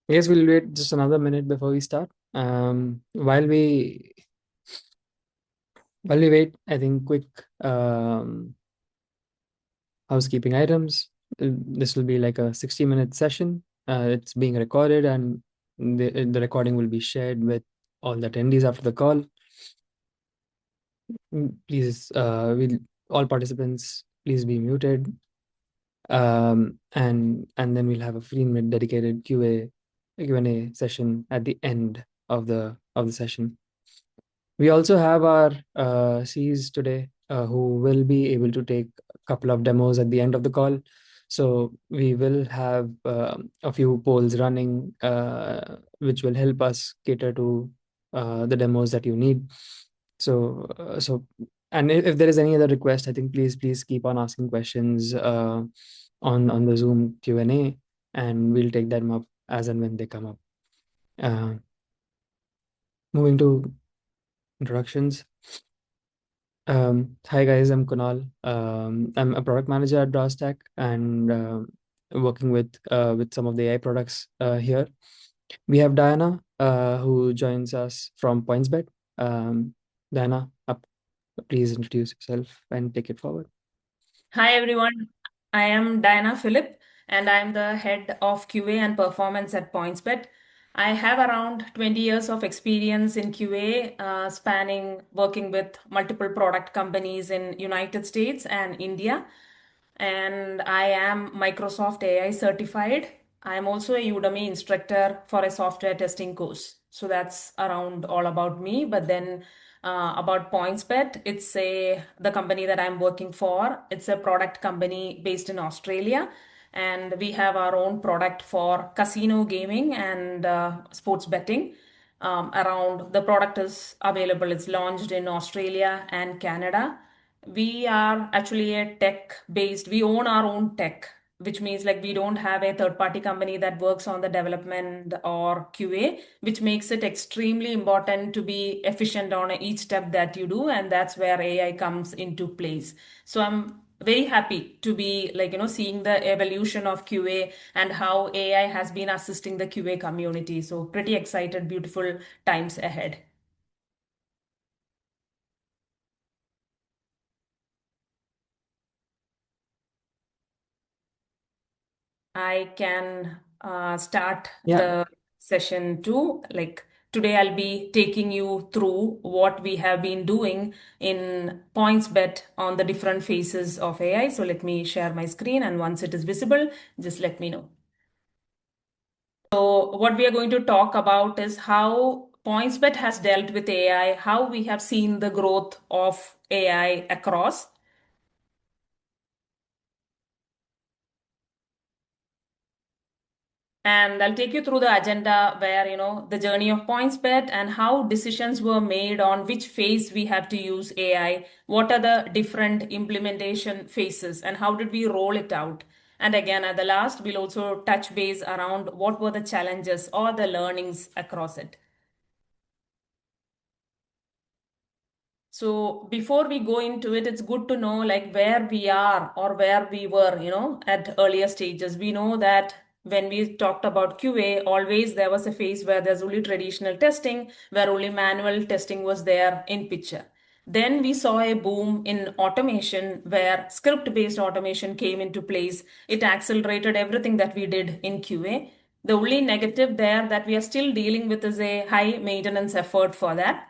I guess we'll wait just another minute before we start. While we wait, I think quick um, housekeeping items. This will be like a 60-minute session. It's being recorded, and the recording will be shared with all the attendees after the call. Please, will all participants please be muted. And then we'll have a 15-minute dedicated Q&A session at the end of the session. We also have our Cs today who will be able to take a couple of demos at the end of the call. So we will have a few polls running, which will help us cater to the demos that you need. So, and if there is any other request, I think please keep on asking questions on the Zoom Q&A, and we'll take them up as and when they come up. Moving to introductions. Hi guys, I'm Kunal. I'm a product manager at BrowserStack and working with some of the AI products here. We have Diana who joins us from PointsBet. Diana, please introduce yourself and take it forward. Hi everyone, I am Diana Philip and I am the head of QA and performance at PointsBet. I have around 20 years of experience in QA, spanning working with multiple product companies in United States and India. And I am Microsoft AI certified. I am also a Udemy instructor for a software testing course. So that's around all about me. But then about PointsBet, it's the company that I'm working for. It's a product company based in Australia, and we have our own product for casino gaming and sports betting. Around the product is available. It's launched in Australia and Canada. We are actually a tech based, we own our own tech, which means like we don't have a third party company that works on the development or QA, which makes it extremely important to be efficient on each step that you do. And that's where AI comes into place. So I'm very happy to be seeing the evolution of QA and how AI has been assisting the QA community. So pretty excited, beautiful times ahead. I can start Yeah, the session too. Like today, I'll be taking you through what we have been doing in PointsBet on the different phases of AI. So let me share my screen, and once it is visible, just let me know. So what we are going to talk about is how PointsBet has dealt with AI, how we have seen the growth of AI across. And I'll take you through the agenda where, the journey of PointsBet and how decisions were made on which phase we have to use AI, what are the different implementation phases, and how did we roll it out. And again, at the last, we'll also touch base around what were the challenges or the learnings across it. So before we go into it, it's good to know like where we are or where we were, at earlier stages. We know that when we talked about QA, always there was a phase where there's only traditional testing, where only manual testing was there in picture. Then we saw a boom in automation where script-based automation came into place. It accelerated everything that we did in QA. The only negative there that we are still dealing with is a high maintenance effort for that.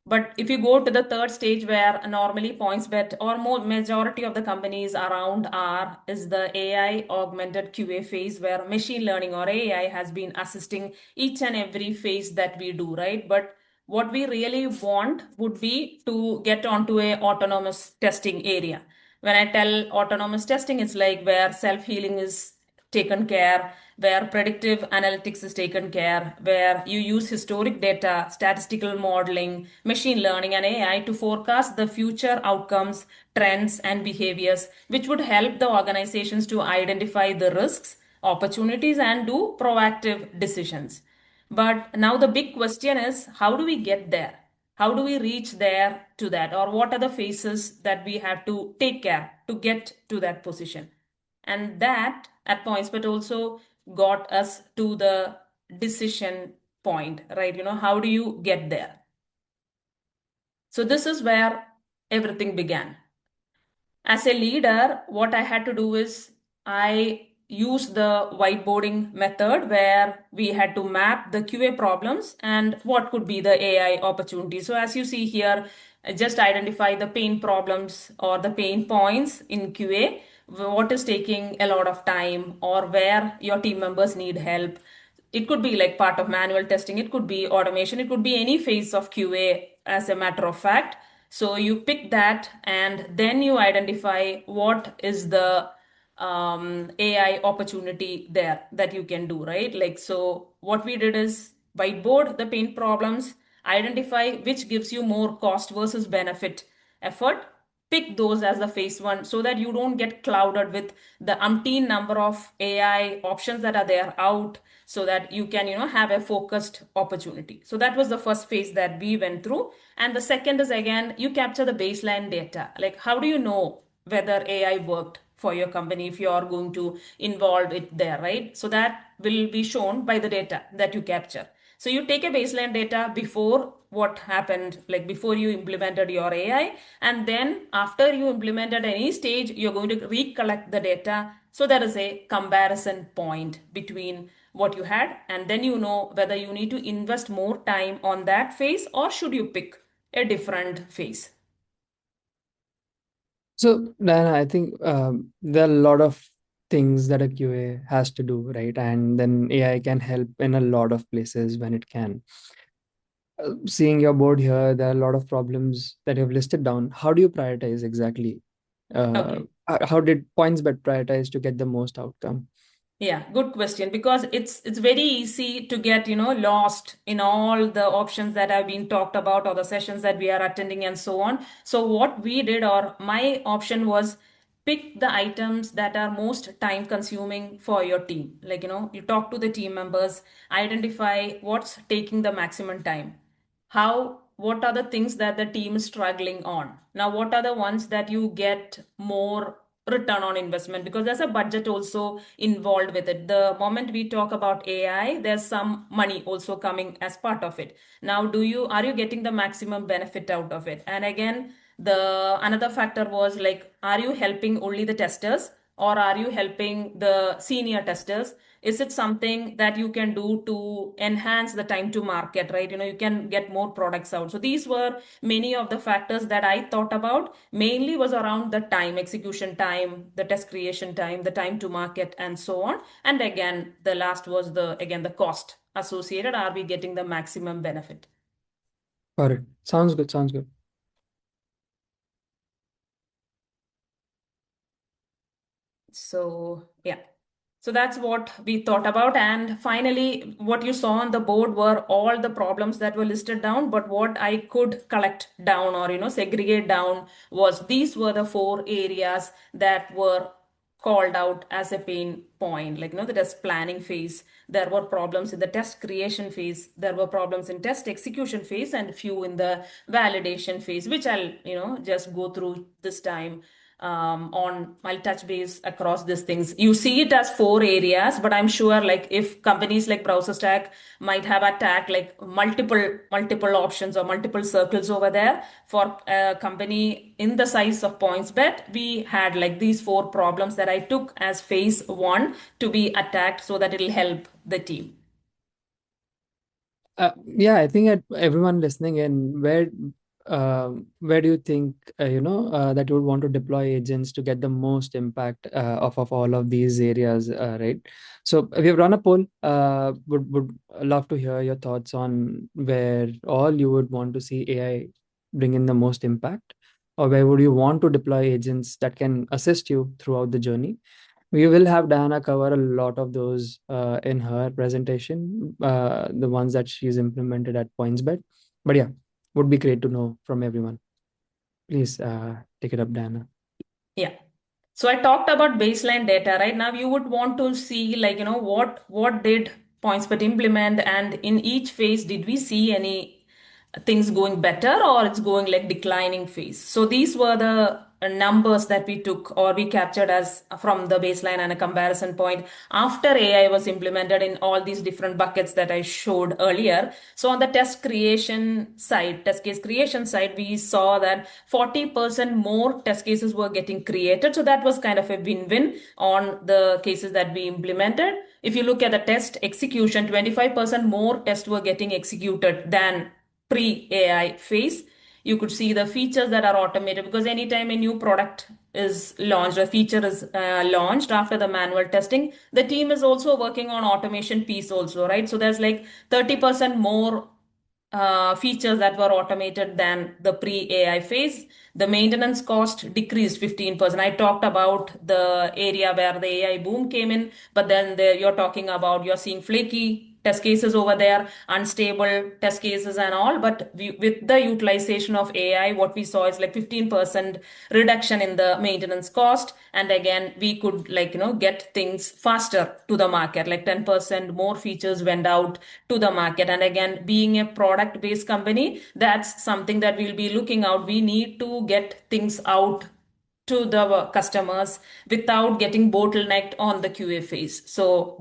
But if you go to the third stage where normally PointsBet or more majority of the companies around are is the AI augmented QA phase where machine learning or AI has been assisting each and every phase that we do, right? But what we really want would be to get onto a autonomous testing area. When I tell autonomous testing, it's like where self-healing is taken care, where predictive analytics is taken care, where you use historic data, statistical modeling, machine learning, and AI to forecast the future outcomes, trends, and behaviors, which would help the organizations to identify the risks, opportunities, and do proactive decisions. But now the big question is how do we get there? How do we reach there to that? Or what are the phases that we have to take care to get to that position? And that at points, but also got us to the decision point, right? How do you get there? So this is where everything began. As a leader, what I had to do is I used the whiteboarding method where we had to map the QA problems and what could be the AI opportunities. So as you see here, just identify the pain problems or the pain points in QA, what is taking a lot of time or where your team members need help. It could be like part of manual testing, it could be automation, it could be any phase of QA as a matter of fact. So you pick that and then you identify what is the AI opportunity there that you can do, right? Like, so what we did is whiteboard the pain problems, identify which gives you more cost versus benefit effort, pick those as the phase one so that you don't get clouded with the umpteen number of AI options that are there out, so that you can have a focused opportunity. So that was the first phase that we went through. And the second is, again, you capture the baseline data. Like, how do you know whether AI worked for your company if you are going to involve it there, right? So that will be shown by the data that you capture. So you take a baseline data before what happened, like before you implemented your AI, and then after you implemented any stage, you're going to recollect the data. So there is a comparison point between what you had, and then you know whether you need to invest more time on that phase or should you pick a different phase. So, Diana, I think there are a lot of things that a QA has to do, right? And then AI can help in a lot of places when it can. Seeing your board here, there are a lot of problems that you've listed down. How do you prioritize exactly? Uh, Okay. how did PointsBet prioritize to get the most outcome? Yeah, good question, because it's very easy to get, lost in all the options that have been talked about or the sessions that we are attending and so on. So what we did, or my option was, pick the items that are most time consuming for your team. Like, you talk to the team members, identify what's taking the maximum time. What are the things that the team is struggling on? Now, what are the ones that you get more return on investment, because there's a budget also involved with it. The moment we talk about AI, there's some money also coming as part of it. Now, are you getting the maximum benefit out of it? And again, the another factor was like, are you helping only the testers or are you helping the senior testers? Is it something that you can do to enhance the time to market, right? You can get more products out. So these were many of the factors that I thought about. Mainly was around the time, execution time, the test creation time, the time to market, and so on. And again, the last was the cost associated. Are we getting the maximum benefit? Got it. Sounds good. Sounds good. So yeah. So that's what we thought about. And finally, what you saw on the board were all the problems that were listed down. But what I could collect down, or, segregate down, was these were the four areas that were called out as a pain point. Like, the test planning phase, there were problems in the test creation phase, there were problems in test execution phase, and few in the validation phase, which I'll, just go through this time. I'll touch base across these things. You see it as four areas, but I'm sure, like, if companies like BrowserStack might have attacked like multiple options or multiple circles over there, for a company in the size of PointsBet, we had like these four problems that I took as phase one to be attacked so that it'll help the team. Yeah, I think everyone listening in, where do you think that you would want to deploy agents to get the most impact of all of these areas, right? So we have run a poll. Would love to hear your thoughts on where all you would want to see AI bring in the most impact, or where would you want to deploy agents that can assist you throughout the journey. We will have Diana cover a lot of those in her presentation, the ones that she's implemented at PointsBet. But yeah, would be great to know from everyone. Please take it up, Diana. Yeah. So I talked about baseline data, right? Now you would want to see, like, what did PointsBet implement, and in each phase, did we see any things going better or it's going like declining phase? So these were the numbers that we took or we captured as from the baseline and a comparison point after AI was implemented in all these different buckets that I showed earlier. So on the test case creation side, we saw that 40% more test cases were getting created. So that was kind of a win-win on the cases that we implemented. If you look at the test execution, 25% more tests were getting executed than pre-AI phase. You could see the features that are automated, because anytime a new product is launched, a feature is launched after the manual testing, the team is also working on automation piece also, right? So there's like 30% more features that were automated than the pre-AI phase. The maintenance cost decreased 15%. I talked about the area where the AI boom came in, but then you're talking about, you're seeing flaky test cases over there, unstable test cases and all. But with the utilization of AI, what we saw is like 15% reduction in the maintenance cost. And again, we could get things faster to the market, like 10% more features went out to the market. And again, being a product based company, that's something that we'll be looking out. We need to get things out to the customers without getting bottlenecked on the QA phase. So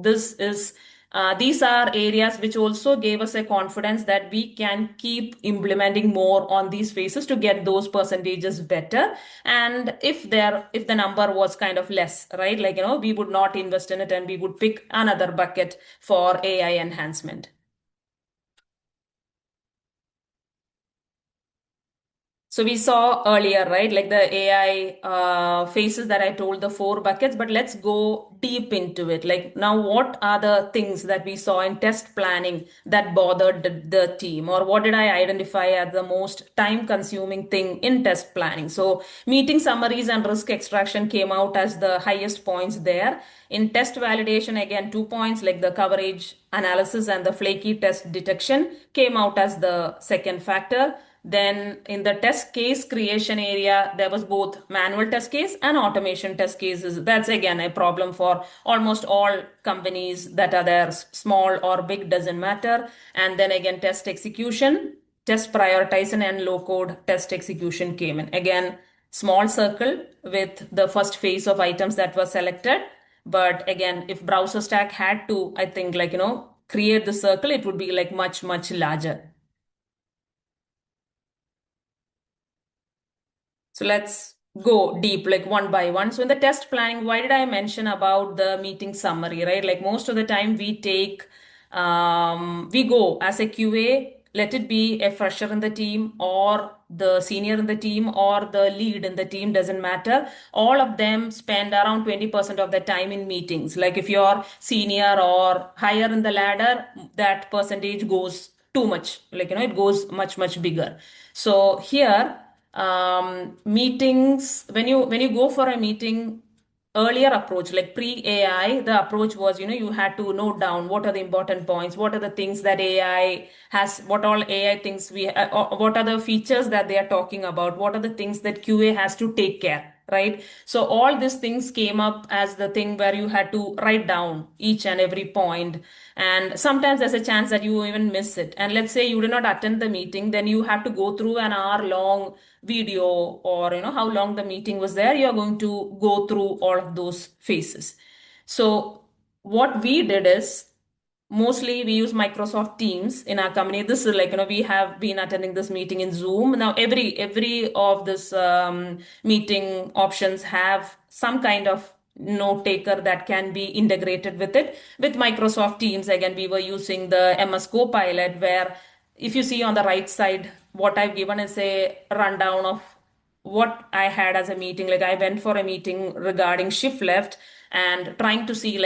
these are areas which also gave us a confidence that we can keep implementing more on these phases to get those percentages better. And if the number was kind of less, right, we would not invest in it and we would pick another bucket for AI enhancement. So we saw earlier, right, like the AI phases that I told, the four buckets, but let's go deep into it. Like now, what are the things that we saw in test planning that bothered the team, or what did I identify as the most time consuming thing in test planning? So meeting summaries and risk extraction came out as the highest points there. In test validation, again, 2 points, like the coverage analysis and the flaky test detection came out as the second factor. Then in the test case creation area, there was both manual test case and automation test cases. That's again a problem for almost all companies that are there, small or big, doesn't matter. And then again, test execution, test prioritization and low code test execution came in. Again, small circle with the first phase of items that were selected. But again, if BrowserStack had to, I think, create the circle, it would be like much, much larger. So let's go deep, like one by one. So in the test planning, why did I mention about the meeting summary, right? Like most of the time we go as a QA, let it be a fresher in the team or the senior in the team or the lead in the team, doesn't matter. All of them spend around 20% of their time in meetings. Like if you're senior or higher in the ladder, that percentage goes too much, it goes much, much bigger. So here, meetings, when you go for a meeting, earlier approach, like pre-AI, the approach was, you had to note down what are the important points, what are the things that AI has, what all AI things what are the features that they are talking about, what are the things that QA has to take care, right? So all these things came up as the thing where you had to write down each and every point. And sometimes there's a chance that you even miss it. And let's say you did not attend the meeting, then you have to go through an hour long video, or how long the meeting was there. You're going to go through all of those phases. So what we did is, mostly we use Microsoft Teams in our company. This is we have been attending this meeting in Zoom. Now every of this meeting options have some kind of note taker that can be integrated with it. With Microsoft Teams, again, we were using the MS Copilot, where if you see on the right side, what I've given is a rundown of what I had as a meeting. Like I went for a meeting regarding shift left and trying to see,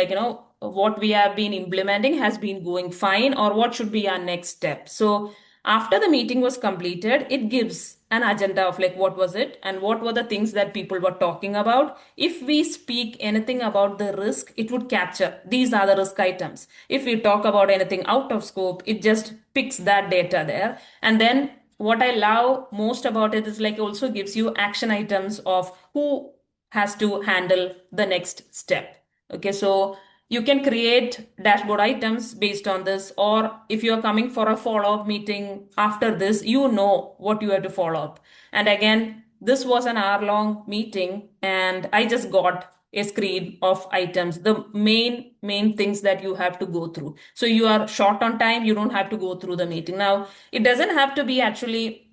what we have been implementing has been going fine, or what should be our next step. So after the meeting was completed, it gives an agenda of like what was it and what were the things that people were talking about. If we speak anything about the risk, it would capture these are the risk items. If we talk about anything out of scope, it just picks that data there. And then what I love most about it is like also gives you action items of who has to handle the next step. Okay, so you can create dashboard items based on this, or if you are coming for a follow-up meeting after this, you know what you have to follow up. And again, this was an hour-long meeting, and I just got a screen of items, the main things that you have to go through. So you are short on time, you don't have to go through the meeting. Now, it doesn't have to be actually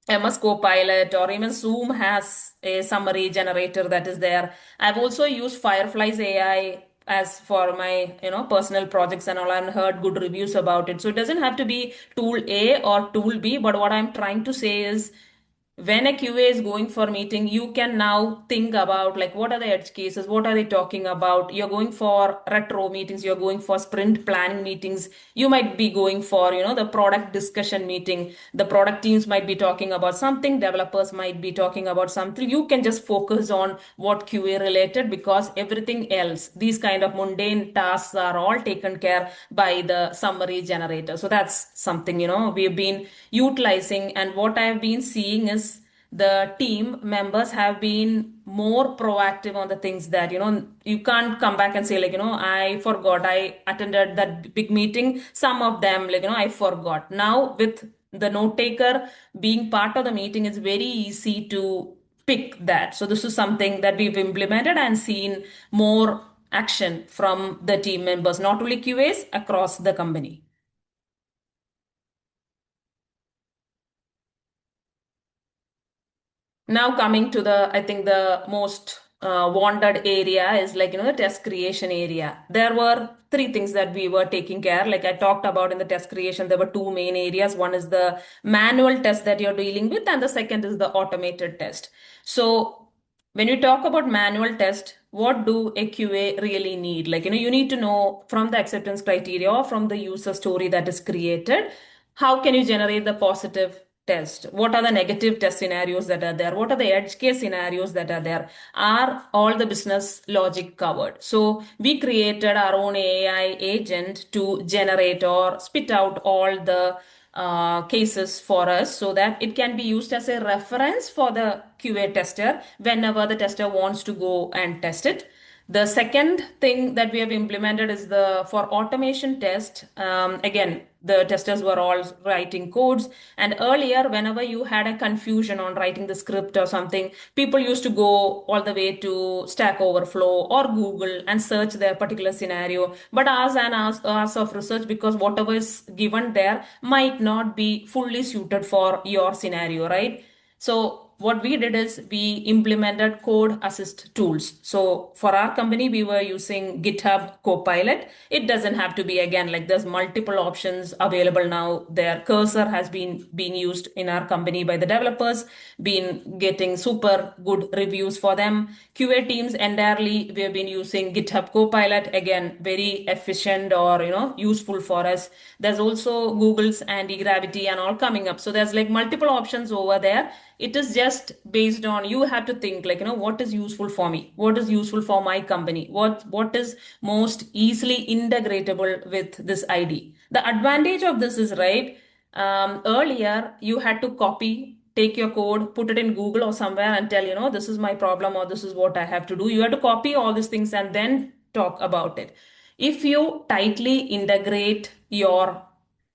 MS Copilot, or even Zoom has a summary generator that is there. I've also used Firefly's AI as for my personal projects and all. I've heard good reviews about it. So it doesn't have to be tool A or tool B, but what I'm trying to say is when a QA is going for meeting, you can now think about like what are the edge cases, what are they talking about. You're going for retro meetings, you're going for sprint planning meetings, you might be going for the product discussion meeting. The product teams might be talking about something, developers might be talking about something. You can just focus on what QA related, because everything else, these kind of mundane tasks, are all taken care by the summary generator. So that's something we've been utilizing. And what I've been seeing is the team members have been more proactive on the things that you can't come back and say like I forgot, I attended that big meeting. Some of them like I forgot. Now with the note taker being part of the meeting, it's very easy to pick that. So this is something that we've implemented and seen more action from the team members, not only QAs, across the company. Now coming to the, I think the most wanted area is like, the test creation area. There were three things that we were taking care. Like I talked about in the test creation, there were two main areas. One is the manual test that you're dealing with, and the second is the automated test. So when you talk about manual test, what do a QA really need? Like, you need to know from the acceptance criteria or from the user story that is created, how can you generate the positive test? What are the negative test scenarios that are there? What are the edge case scenarios that are there? Are all the business logic covered? So we created our own AI agent to generate or spit out all the cases for us, so that it can be used as a reference for the QA tester whenever the tester wants to go and test it. The second thing that we have implemented is the for automation test. Again, the testers were all writing codes, and earlier, whenever you had a confusion on writing the script or something, people used to go all the way to Stack Overflow or Google and search their particular scenario. But hours of research, because whatever is given there might not be fully suited for your scenario, right? So what we did is we implemented code assist tools. So for our company, we were using GitHub Copilot. It doesn't have to be, again, like there's multiple options available now. Their cursor has been being used in our company by the developers, been getting super good reviews for them. QA teams entirely, we have been using GitHub Copilot. Again, very efficient or useful for us. There's also Google's anti-gravity and all coming up. So there's like multiple options over there. It is just based on, you have to think like what is useful for me, what is useful for my company, what is most easily integratable with this ID. The advantage of this is, right, earlier you had to copy, take your code, put it in Google or somewhere and tell this is my problem or this is what I have to do. You have to copy all these things and then talk about it. If you tightly integrate your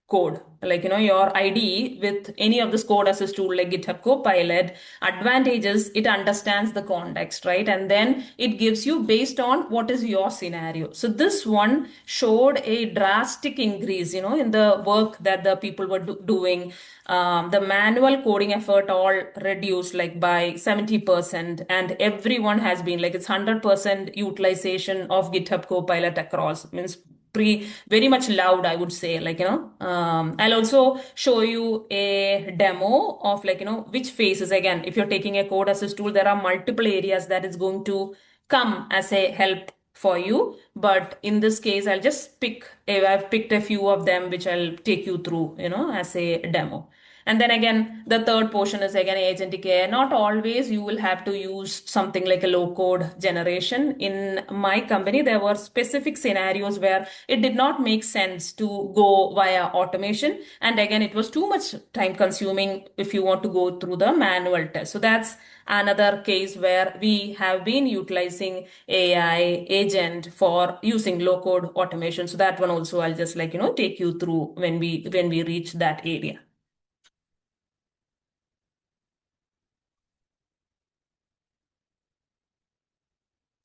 code, like your IDE with any of this code assist tool like GitHub Copilot, advantages, it understands the context, right? And then it gives you based on what is your scenario. So this one showed a drastic increase in the work that the people were doing. The manual coding effort all reduced like by 70%, and everyone has been like, it's 100% utilization of GitHub Copilot across, means very much loud, I would say. Like I'll also show you a demo of like which phases. Again, if you're taking a code assist tool, there are multiple areas that is going to come as a help for you, but in this case I've picked a few of them which I'll take you through as a demo. And then again, the third portion is again agentic AI. Not always you will have to use something like a low code generation. In my company, there were specific scenarios where it did not make sense to go via automation. And again, it was too much time consuming if you want to go through the manual test. So that's another case where we have been utilizing AI agent for using low code automation. So that one also I'll just like, take you through when we reach that area.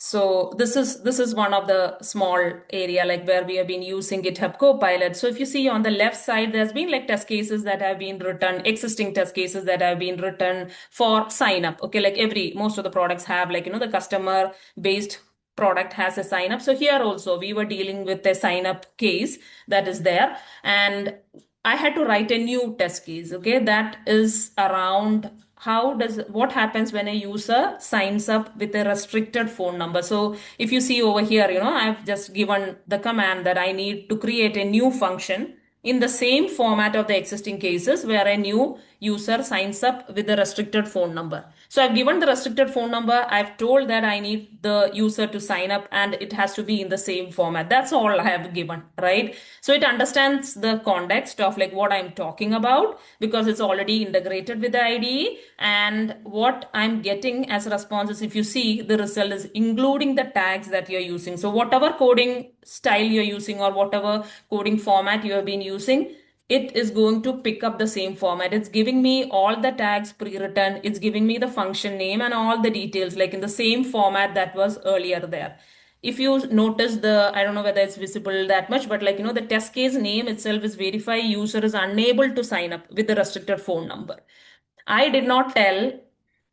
So this is one of the small area like where we have been using GitHub Copilot. So if you see on the left side, there's been like test cases that have been written, existing test cases that have been written for sign up. Okay, like most of the products have like, the customer based product has a sign up. So here also we were dealing with a sign up case that is there. And I had to write a new test case. Okay, that is around what happens when a user signs up with a restricted phone number. So if you see over here, I've just given the command that I need to create a new function in the same format of the existing cases where a new user signs up with a restricted phone number. So I've given the restricted phone number. I've told that I need the user to sign up and it has to be in the same format. That's all I have given, right? So it understands the context of like what I'm talking about because it's already integrated with the IDE. And what I'm getting as a response is, if you see, the result is including the tags that you're using. So whatever coding style you're using or whatever coding format you have been using, it is going to pick up the same format. It's giving me all the tags pre-written. It's giving me the function name and all the details like in the same format that was earlier there. If you notice I don't know whether it's visible that much, but like, the test case name itself is verify user is unable to sign up with the restricted phone number. I did not tell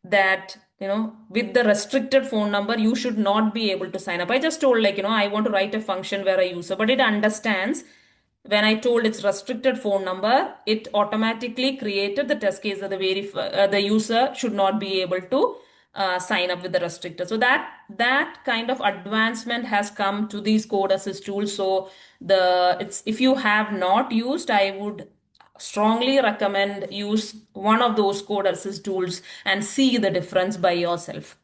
that, with the restricted phone number, you should not be able to sign up. I just told like, I want to write a function where a user, but it understands when I told its restricted phone number, it automatically created the test case that the user should not be able to sign up with the restrictor. So that kind of advancement has come to these code assist tools. So if you have not used, I would strongly recommend use one of those code assist tools and see the difference by yourself.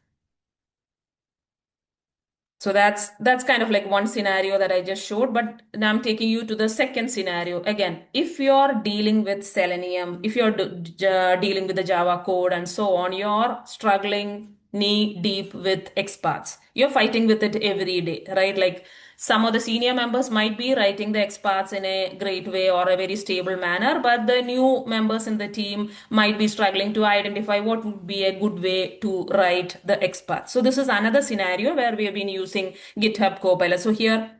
So that's kind of like one scenario that I just showed, but now I'm taking you to the second scenario. Again, if you're dealing with Selenium, if you're dealing with the Java code and so on, you're struggling knee deep with XPaths. You're fighting with it every day, right? Like some of the senior members might be writing the XPaths in a great way or a very stable manner, but the new members in the team might be struggling to identify what would be a good way to write the XPath. So this is another scenario where we have been using GitHub Copilot. So here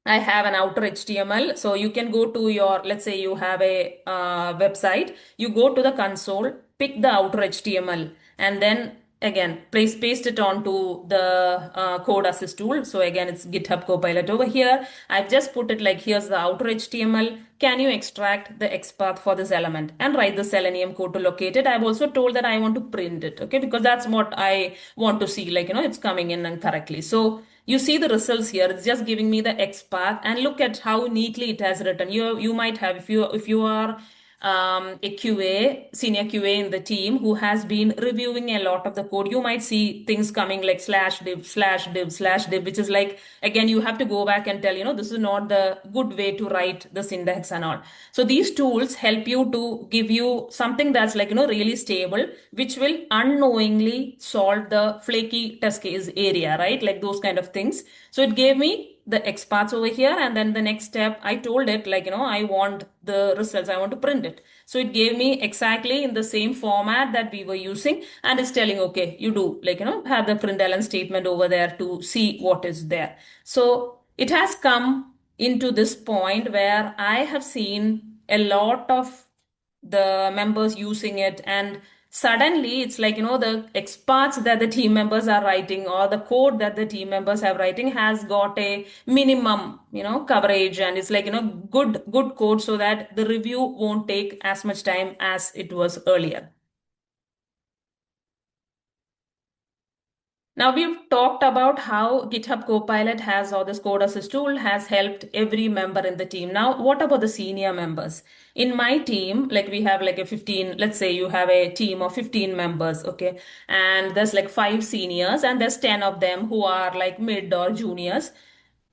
I have an outer HTML. So you can go to let's say you have a website, you go to the console, pick the outer HTML, and then again, paste it onto the code assist tool. So again, it's GitHub Copilot over here. I've just put it like, here's the outer HTML. Can you extract the XPath for this element and write the Selenium code to locate it? I've also told that I want to print it, okay? Because that's what I want to see, like, it's coming in and correctly. So you see the results here. It's just giving me the XPath and look at how neatly it has written. You might have, if you are a QA, senior QA in the team who has been reviewing a lot of the code, you might see things coming like /div, /div, /div, which is like, again, you have to go back and tell, this is not the good way to write the syntax and all. So these tools help you to give you something that's like, really stable, which will unknowingly solve the flaky test case area, right? Like those kind of things. So it gave me the XPaths over here, and then the next step I told it like, I want the results, I want to print it. So it gave me exactly in the same format that we were using, and it's telling, okay, you do like, have the println statement over there to see what is there. So it has come into this point where I have seen a lot of the members using it, and suddenly it's like, the experts that the team members are writing or the code that the team members have writing has got a minimum, coverage, and it's like, good code so that the review won't take as much time as it was earlier. Now we've talked about how GitHub Copilot has, or this code assist tool has helped every member in the team. Now, what about the senior members? In my team, like we have like a 15, let's say you have a team of 15 members, okay? And there's like 5 seniors and there's 10 of them who are like mid or juniors.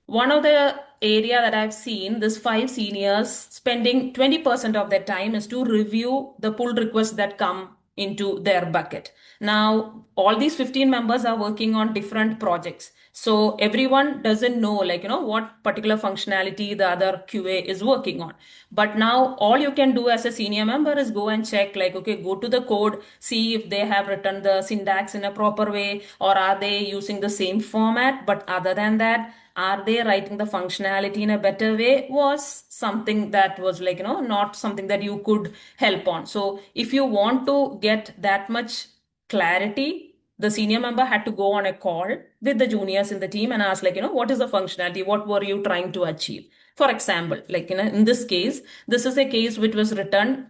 One of the area that I've seen, this 5 seniors spending 20% of their time is to review the pull requests that come into their bucket. Now, all these 15 members are working on different projects. So everyone doesn't know, like, what particular functionality the other QA is working on. But now all you can do as a senior member is go and check, like, okay, go to the code, see if they have written the syntax in a proper way, or are they using the same format. But other than that, are they writing the functionality in a better way, was something that was like, not something that you could help on. So if you want to get that much clarity, the senior member had to go on a call with the juniors in the team and ask, like, what is the functionality, what were you trying to achieve. For example, like, in this case, this is a case which was written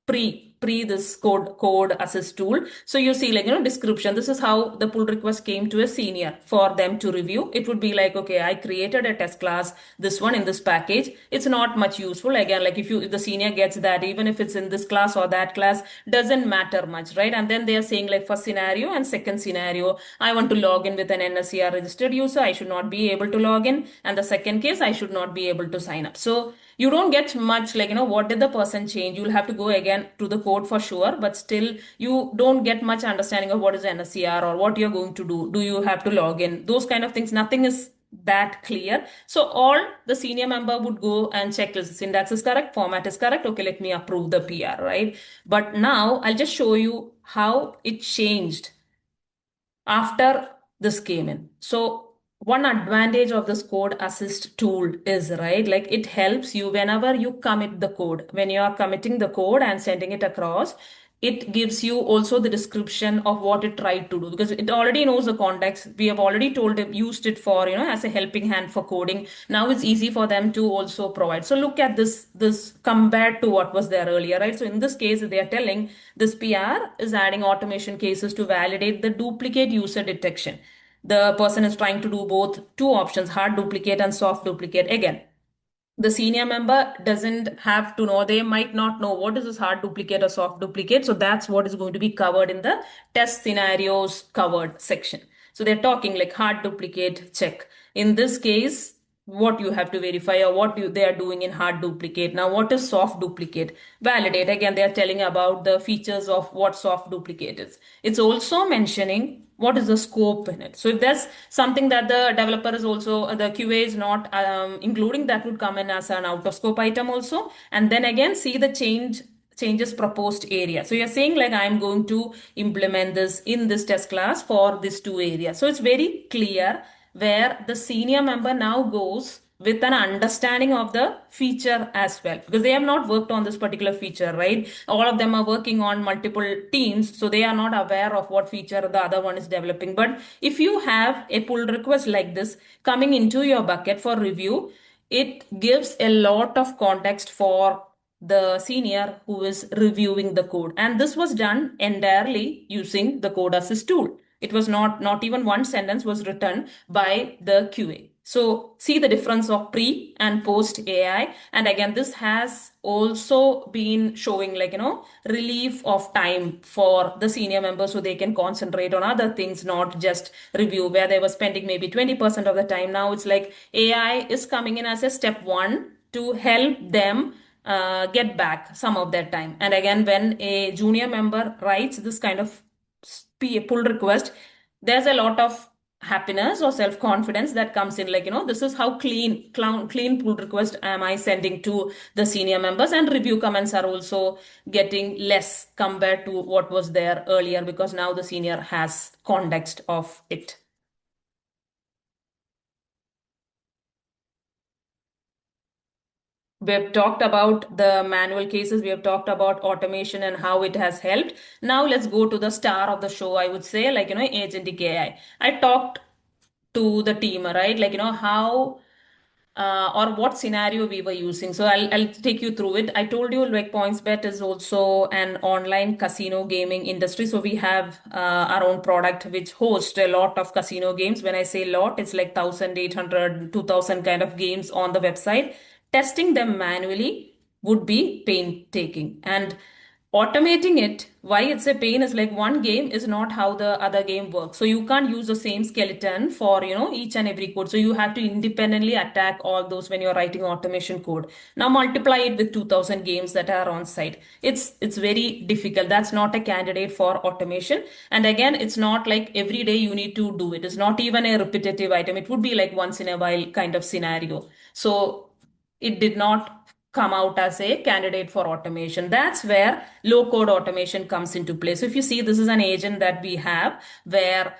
pre this code assist tool. So you see, like, description, this is how the pull request came to a senior for them to review. It would be like, okay, I created a test class, this one in this package. It's not much useful. Again, like, if the senior gets that, even if it's in this class or that class, doesn't matter much, right? And then they are saying, like, first scenario and second scenario, I want to log in with an NSCR registered user, I should not be able to log in. And the second case, I should not be able to sign up. So you don't get much, like, what did the person change. You'll have to go again to the code for sure, but still you don't get much understanding of what is NSCR or what you're going to do you have to log in, those kind of things. Nothing is that clear. So all the senior member would go and check, is the syntax is correct, format is correct, okay, let me approve the PR, right? But now I'll just show you how it changed after this came in. So one advantage of this code assist tool is, right, like, it helps you whenever you commit the code. When you are committing the code and sending it across, it gives you also the description of what it tried to do, because it already knows the context. We have already told it, used it for, as a helping hand for coding. Now it's easy for them to also provide. So look at this compared to what was there earlier, right? So in this case, they are telling this PR is adding automation cases to validate the duplicate user detection. The person is trying to do both two options, hard duplicate and soft duplicate. Again, the senior member doesn't have to know. They might not know what is this hard duplicate or soft duplicate. So that's what is going to be covered in the test scenarios covered section. So they're talking like hard duplicate check. In this case, what you have to verify, or they are doing in hard duplicate. Now, what is soft duplicate? Validate. Again, they are telling about the features of what soft duplicate is. It's also mentioning what is the scope in it. So if there's something that the developer is also, the QA is not including, that would come in as an out of scope item also. And then again, see the changes proposed area. So you're saying, like, I'm going to implement this in this test class for this two areas. So it's very clear where the senior member now goes with an understanding of the feature as well, because they have not worked on this particular feature, right? All of them are working on multiple teams, so they are not aware of what feature the other one is developing. But if you have a pull request like this coming into your bucket for review, it gives a lot of context for the senior who is reviewing the code. And this was done entirely using the code assist tool. It was not even one sentence was written by the QA. So see the difference of pre and post AI. And again, this has also been showing, like, relief of time for the senior members, so they can concentrate on other things, not just review, where they were spending maybe 20% of the time. Now it's like AI is coming in as a step one to help them get back some of their time. And again, when a junior member writes this kind of pull request, there's a lot of happiness or self confidence that comes in, like, this is how clean pull request am I sending to the senior members. And review comments are also getting less compared to what was there earlier, because now the senior has context of it. We have talked about the manual cases, we have talked about automation and how it has helped. Now let's go to the star of the show, I would say, like, agentic AI. I talked to the team, right? Like, how or what scenario we were using. So I'll take you through it. I told you, like, PointsBet is also an online casino gaming industry. So we have our own product which hosts a lot of casino games. When I say lot, it's like 1,800, 2,000 kind of games on the website. Testing them manually would be painstaking. And Automating it, why it's a pain is like one game is not how the other game works. So you can't use the same skeleton for, each and every code. So you have to independently attack all those when you're writing automation code. Now multiply it with 2000 games that are on site. It's very difficult. That's not a candidate for automation. And again, it's not like every day you need to do it. It's not even a repetitive item. It would be like once in a while kind of scenario. So it did not come out as a candidate for automation. That's where low code automation comes into play. So if you see, this is an agent that we have where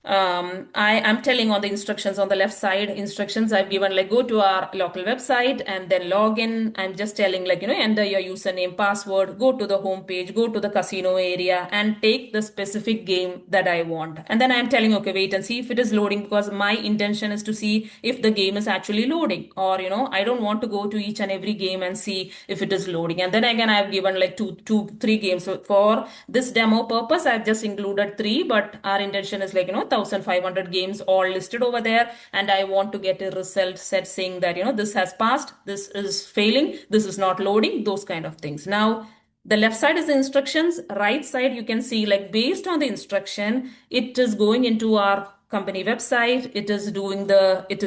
I am telling on the instructions on the left side, instructions I've given like go to our local website and then log in. I'm just telling like, enter your username, password, go to the home page, go to the casino area and take the specific game that I want. And then I'm telling, okay, wait and see if it is loading because my intention is to see if the game is actually loading or, I don't want to go to each and every game and see if it is loading. And then again, I've given like three games. So for this demo purpose, I've just included three, but our intention is like, 1500 games all listed over there. And I want to get a result set saying that, this has passed, this is failing, this is not loading, those kind of things. Now, the left side is the instructions, right side you can see like based on the instruction, it is going into our company website. It is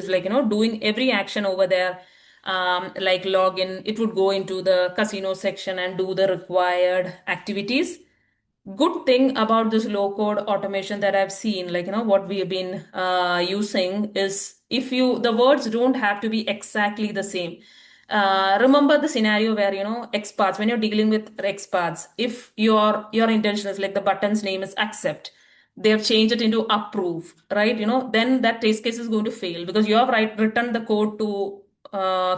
like, doing every action over there. Like login, it would go into the casino section and do the required activities. Good thing about this low code automation that I've seen, like, what we have been using is if the words don't have to be exactly the same. Remember the scenario where, XPaths, when you're dealing with XPaths, if your intention is like the button's name is accept, they have changed it into approve, right? Then that test case is going to fail because you have written the code to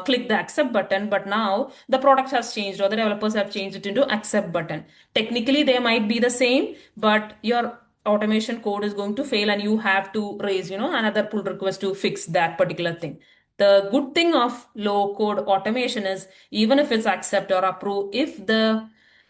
click the accept button, but now the product has changed or the developers have changed it into accept button. Technically, they might be the same, but your automation code is going to fail and you have to raise, another pull request to fix that particular thing. The good thing of low code automation is even if it's accept or approve, if the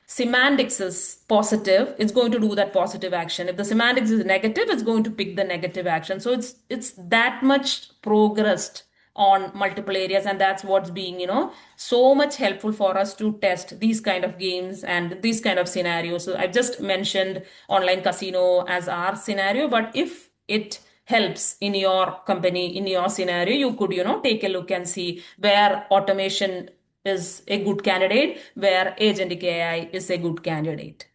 semantics is positive, it's going to do that positive action. If the semantics is negative, it's going to pick the negative action. So it's that much progressed on multiple areas, and that's what's being, so much helpful for us to test these kind of games and these kind of scenarios. So I've just mentioned online casino as our scenario, but if it helps in your company, in your scenario, you could, take a look and see where automation is a good candidate, where agentic AI is a good candidate.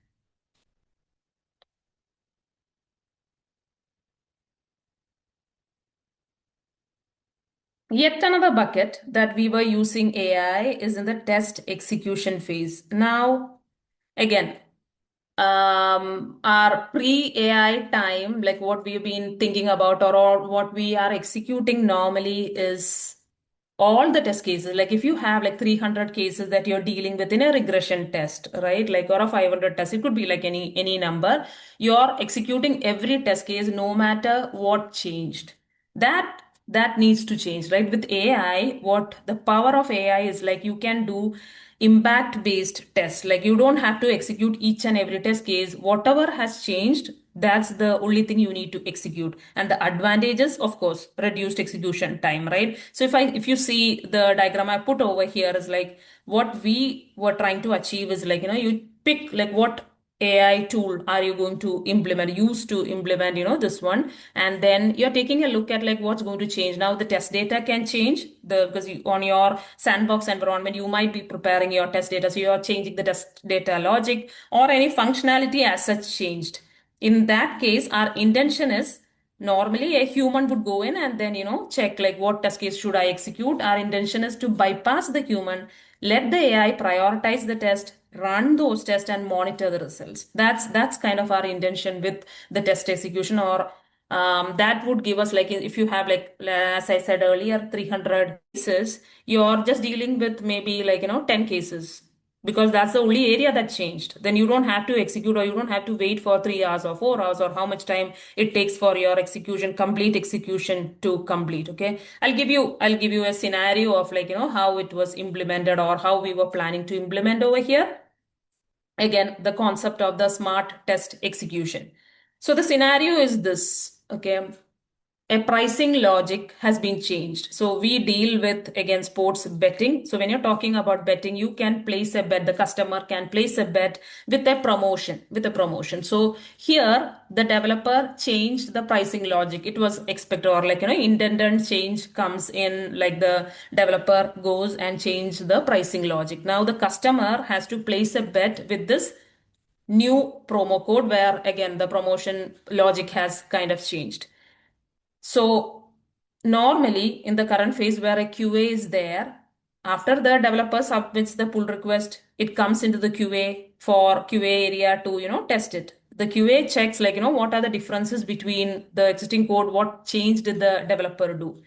Yet another bucket that we were using AI is in the test execution phase. Now, again, our pre-AI time, like what we've been thinking about or what we are executing normally is all the test cases. Like if you have like 300 cases that you're dealing with in a regression test, right? Like or a 500 test, it could be like any number. You're executing every test case no matter what changed. That needs to change, right? With AI, what the power of AI is like you can do impact based tests. Like you don't have to execute each and every test case. Whatever has changed, that's the only thing you need to execute. And the advantages, of course, reduced execution time, right? So if you see the diagram I put over here is like what we were trying to achieve is like, you pick like what AI tool are you going to implement, use to implement, this one. And then you're taking a look at like what's going to change. Now the test data can change because on your sandbox environment, you might be preparing your test data. So you're changing the test data logic or any functionality as such changed. In that case, our intention is normally a human would go in and then, check like what test case should I execute. Our intention is to bypass the human, let the AI prioritize the test, run those tests and monitor the results. That's kind of our intention with the test execution or that would give us like if you have like as I said earlier 300 cases, you're just dealing with maybe like 10 cases because that's the only area that changed. Then you don't have to execute or you don't have to wait for 3 hours or 4 hours or how much time it takes for your execution, complete execution to complete. Okay. I'll give you a scenario of like, how it was implemented or how we were planning to implement over here. Again, the concept of the smart test execution. So the scenario is this. Okay. a pricing logic has been changed. So we deal with again sports betting. So when you're talking about betting, you can place a bet. The customer can place a bet with a promotion, So here the developer changed the pricing logic. It was expected, or like, intended change comes in, like the developer goes and change the pricing logic. Now the customer has to place a bet with this new promo code, where again the promotion logic has kind of changed. So normally in the current phase where a QA is there, after the developer submits the pull request, it comes into the QA for QA area to, test it. The QA checks like, what are the differences between the existing code, what change did the developer do?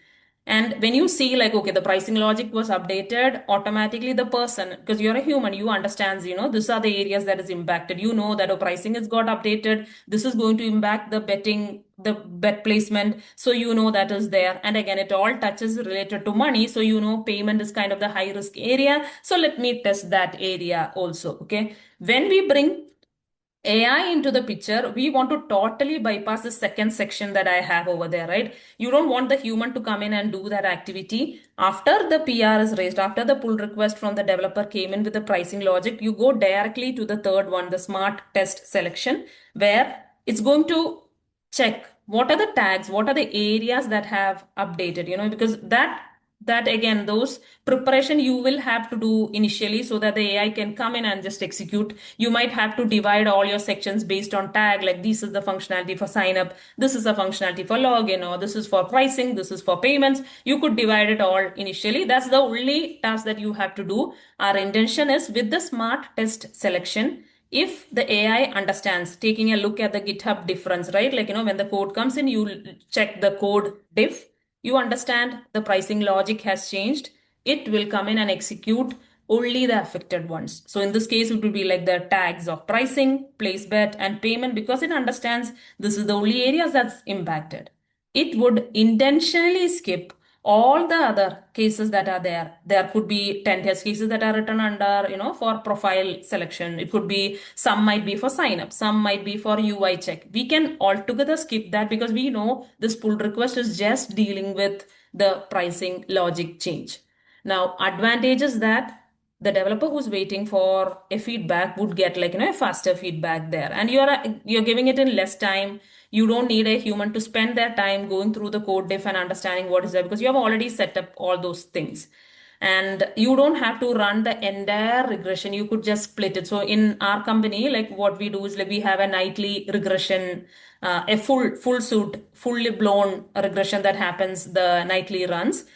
And when you see like, okay, the pricing logic was updated, automatically the person, because you're a human, you understands, these are the areas that is impacted. You know that pricing has got updated. This is going to impact the betting, the bet placement. So you know that is there. And again, it all touches related to money. So payment is kind of the high risk area. So let me test that area also. Okay. When we bring AI into the picture, we want to totally bypass the second section that I have over there, right? You don't want the human to come in and do that activity. After the PR is raised, after the pull request from the developer came in with the pricing logic, you go directly to the third one, the smart test selection, where it's going to check what are the tags, what are the areas that have updated, because that again, those preparation you will have to do initially so that the AI can come in and just execute. You might have to divide all your sections based on tag, like this is the functionality for sign up, this is the functionality for login, or this is for pricing, this is for payments. You could divide it all initially. That's the only task that you have to do. Our intention is with the smart test selection, if the AI understands, taking a look at the GitHub difference, right? Like, when the code comes in, you check the code diff, you understand the pricing logic has changed, it will come in and execute only the affected ones. So in this case, it will be like the tags of pricing, place bet, and payment, because it understands this is the only areas that's impacted. It would intentionally skip all the other cases that are there. There could be 10 test cases that are written under, for profile selection. It could be, some might be for sign up, some might be for UI check. We can altogether skip that because we know this pull request is just dealing with the pricing logic change. Now, advantage is that the developer who's waiting for a feedback would get like, a faster feedback there, and you're giving it in less time. You don't need a human to spend their time going through the code diff and understanding what is there, because you have already set up all those things. And you don't have to run the entire regression. You could just split it. So in our company, like what we do is like we have a nightly regression, a full suit, fully blown regression that happens the nightly runs.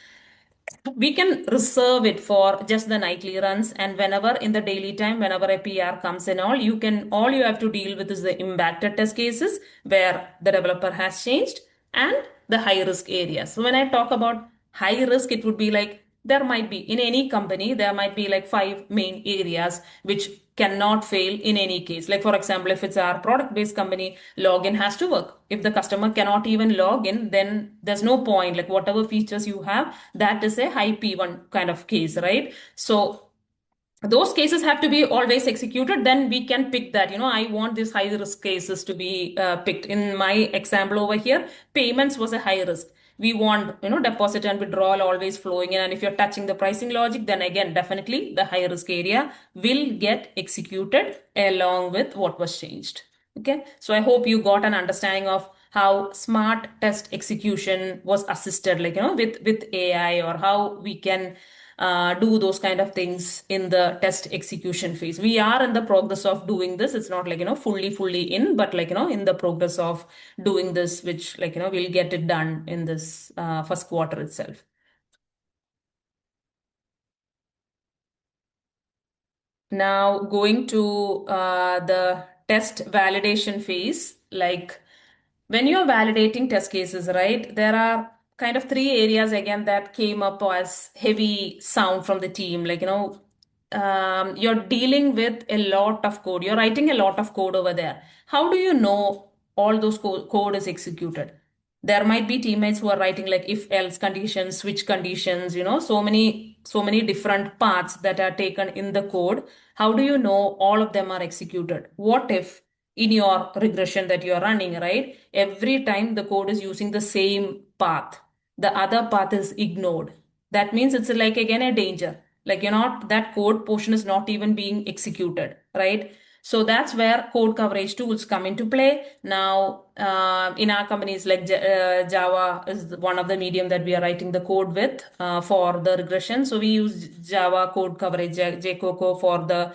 We can reserve it for just the nightly runs, and whenever in the daily time, whenever a PR comes in, all you have to deal with is the impacted test cases where the developer has changed, and the high risk areas. So when I talk about high risk, it would be like there might be in any company, there might be like five main areas which cannot fail in any case. Like for example, if it's our product based company, login has to work. If the customer cannot even log in, then there's no point. Like whatever features you have, that is a high P1 kind of case, right? So those cases have to be always executed. Then we can pick that, I want these high risk cases to be picked. In my example over here, payments was a high risk. We want, deposit and withdrawal always flowing in, and if you're touching the pricing logic, then again definitely the high risk area will get executed along with what was changed. Okay, so I hope you got an understanding of how smart test execution was assisted, like, with AI, or how we can do those kind of things in the test execution phase. We are in the progress of doing this. It's not like, fully in, but like, in the progress of doing this, which like, we'll get it done in this first quarter itself. Now going to the test validation phase, like when you're validating test cases, right, there are kind of three areas again that came up as heavy sound from the team. Like, you're dealing with a lot of code. You're writing a lot of code over there. How do you know all those code is executed? There might be teammates who are writing like if else conditions, switch conditions, so many different paths that are taken in the code. How do you know all of them are executed? What if in your regression that you're running, right, every time the code is using the same path, the other path is ignored. That means it's like again a danger. Like you're not, that code portion is not even being executed, right? So that's where code coverage tools come into play. Now, in our companies, like Java is one of the medium that we are writing the code with for the regression. So we use Java code coverage, JCoco for the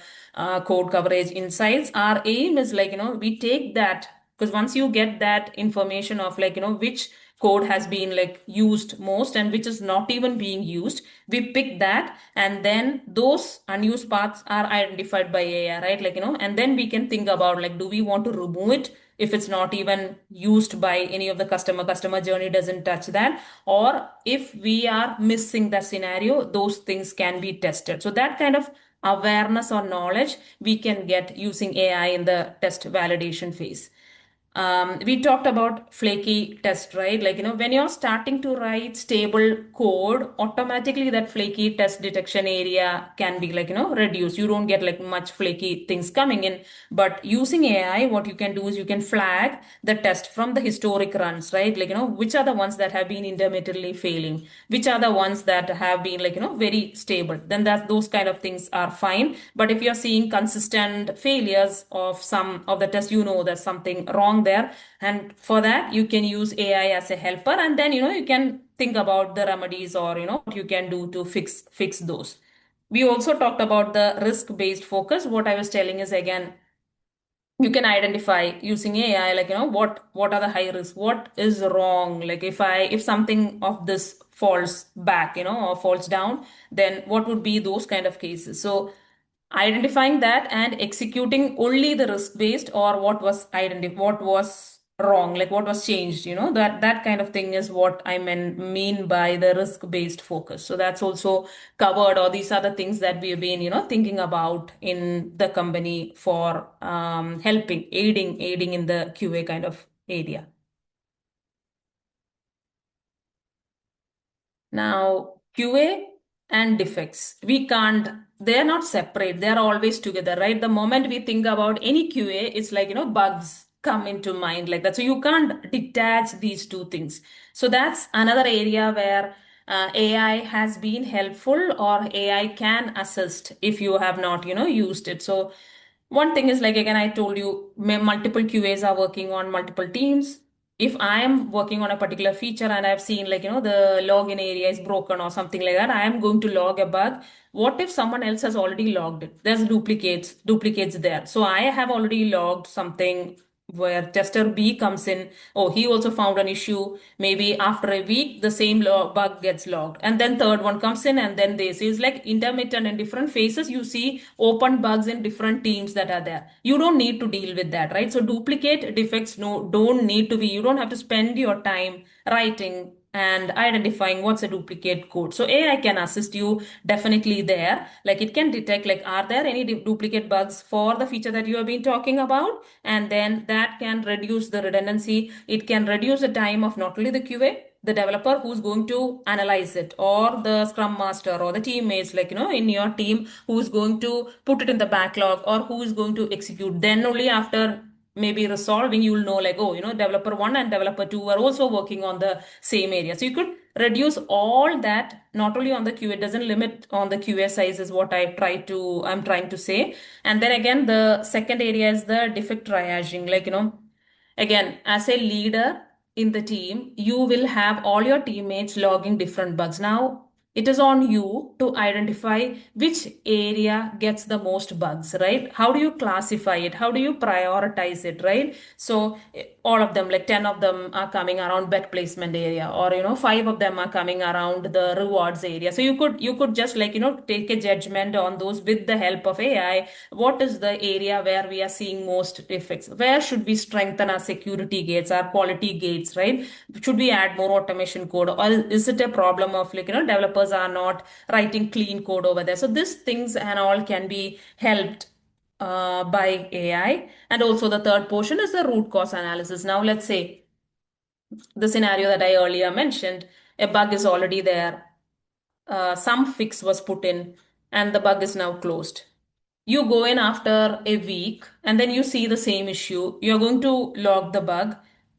code coverage insights. Our aim is like, we take that, because once you get that information of like, which code has been like used most and which is not even being used, we pick that, and then those unused paths are identified by AI, right? Like, and then we can think about like, do we want to remove it if it's not even used by any of the customer journey doesn't touch that, or if we are missing the scenario, those things can be tested. So that kind of awareness or knowledge we can get using AI in the test validation phase. We talked about flaky test, right? Like, when you're starting to write stable code, automatically that flaky test detection area can be like, reduced. You don't get like much flaky things coming in. But using AI, what you can do is you can flag the test from the historic runs, right? Like, which are the ones that have been intermittently failing, which are the ones that have been like, very stable. Then that those kind of things are fine. But if you're seeing consistent failures of some of the tests, there's something wrong there. And for that, you can use AI as a helper. And then, you can think about the remedies, or, what you can do to fix those. We also talked about the risk-based focus. What I was telling is, again, you can identify using AI, like, what are the high risks, what is wrong. Like if something of this falls back, or falls down, then what would be those kind of cases. So identifying that and executing only the risk based, or what was wrong, like what was changed, that kind of thing is what I mean by the risk based focus. So that's also covered, or these are the things that we have been, thinking about in the company for helping, aiding in the QA kind of area. Now, QA and defects, they're not separate, they're always together, right? The moment we think about any QA, it's like, bugs come into mind like that. So you can't detach these two things. So that's another area where AI has been helpful, or AI can assist if you have not, used it. So one thing is like, again, I told you multiple QAs are working on multiple teams. If I am working on a particular feature and I've seen like, the login area is broken or something like that, I am going to log a bug. What if someone else has already logged it? There's duplicates there. So I have already logged something where tester B comes in. Oh, he also found an issue. Maybe after a week, the same bug gets logged. And then third one comes in, and then this is like intermittent in different phases. You see open bugs in different teams that are there. You don't need to deal with that, right? So duplicate defects, no, don't need to be, you don't have to spend your time writing and identifying what's a duplicate code. So AI can assist you definitely there. Like it can detect like, are there any duplicate bugs for the feature that you have been talking about? And then that can reduce the redundancy. It can reduce the time of not only the QA, the developer who's going to analyze it, or the scrum master, or the teammates, like, in your team, who's going to put it in the backlog, or who is going to execute. Then only after maybe resolving, you'll know like, oh, developer one and developer two are also working on the same area. So you could reduce all that, not only on the QA, it doesn't limit on the QA size, is what I'm trying to say. And then again, the second area is the defect triaging. Like, again, as a leader in the team, you will have all your teammates logging different bugs. Now, it is on you to identify which area gets the most bugs, right? How do you classify it? How do you prioritize it, right? So all of them, like 10 of them are coming around bet placement area, or, 5 of them are coming around the rewards area. So you could just like, take a judgment on those with the help of AI. What is the area where we are seeing most defects? Where should we strengthen our security gates, our quality gates, right? Should we add more automation code, or is it a problem of like, developers are not writing clean code over there? So these things and all can be helped by AI. And also the third portion is the root cause analysis. Now let's say the scenario that I earlier mentioned, a bug is already there, some fix was put in, and the bug is now closed. You go in after a week and then you see the same issue. You're going to log the bug.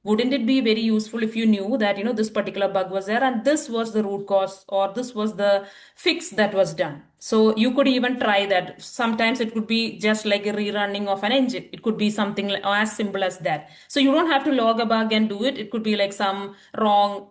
wouldn't it be very useful if you knew that, this particular bug was there and this was the root cause or this was the fix that was done? So you could even try that. Sometimes it could be just like a rerunning of an engine. It could be something like, as simple as that. So you don't have to log a bug and do it. It could be like some wrong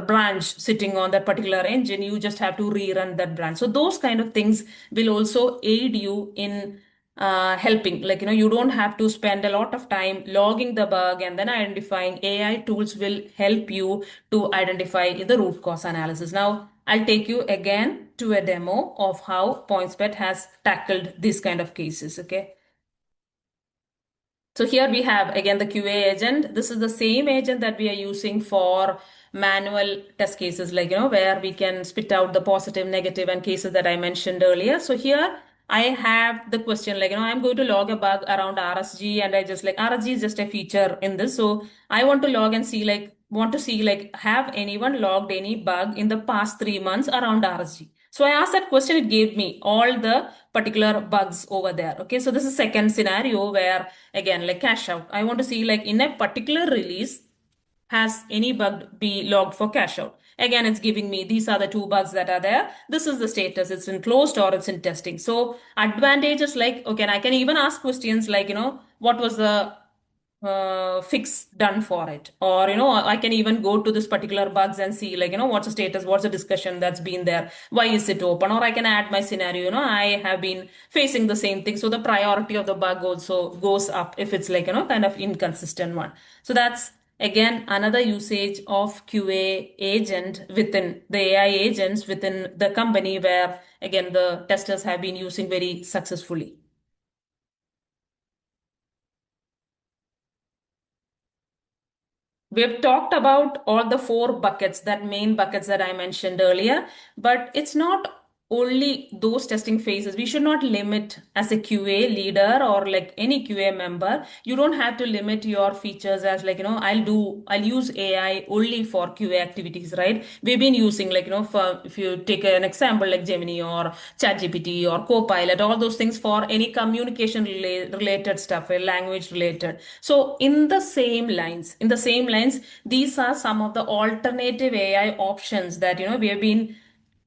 branch sitting on that particular engine. You just have to rerun that branch. So those kind of things will also aid you in helping. Like, you don't have to spend a lot of time logging the bug and then identifying. AI tools will help you to identify the root cause analysis. Now, I'll take you again to a demo of how PointsBet has tackled this kind of cases. Okay. So here we have again the QA agent. This is the same agent that we are using for manual test cases, like, where we can spit out the positive, negative, and cases that I mentioned earlier. So here I have the question, like, I'm going to log a bug around RSG, and I just like RSG is just a feature in this. So I want to log and see, like, have anyone logged any bug in the past 3 months around RSG? So I asked that question, it gave me all the particular bugs over there. Okay, so this is second scenario where, again, like cache out. I want to see, like, in a particular release, has any bug be logged for cache out? Again, it's giving me these are the two bugs that are there. This is the status. It's in closed or it's in testing. So advantages like, okay, and I can even ask questions like, what was the fix done for it? Or, I can even go to this particular bugs and see, like, what's the status, what's the discussion that's been there, why is it open? Or I can add my scenario, I have been facing the same thing. So the priority of the bug also goes up if it's like, kind of inconsistent one. So that's again another usage of QA agent within the AI agents within the company, where again the testers have been using very successfully. We've talked about all the four buckets, that main buckets that I mentioned earlier, but it's not only those testing phases. We should not limit as a QA leader or like any QA member. You don't have to limit your features as like, I'll use AI only for QA activities, right? We've been using like, for if you take an example like Gemini or ChatGPT or Copilot, all those things for any communication related stuff, language related. So in the same lines, these are some of the alternative AI options that, we have been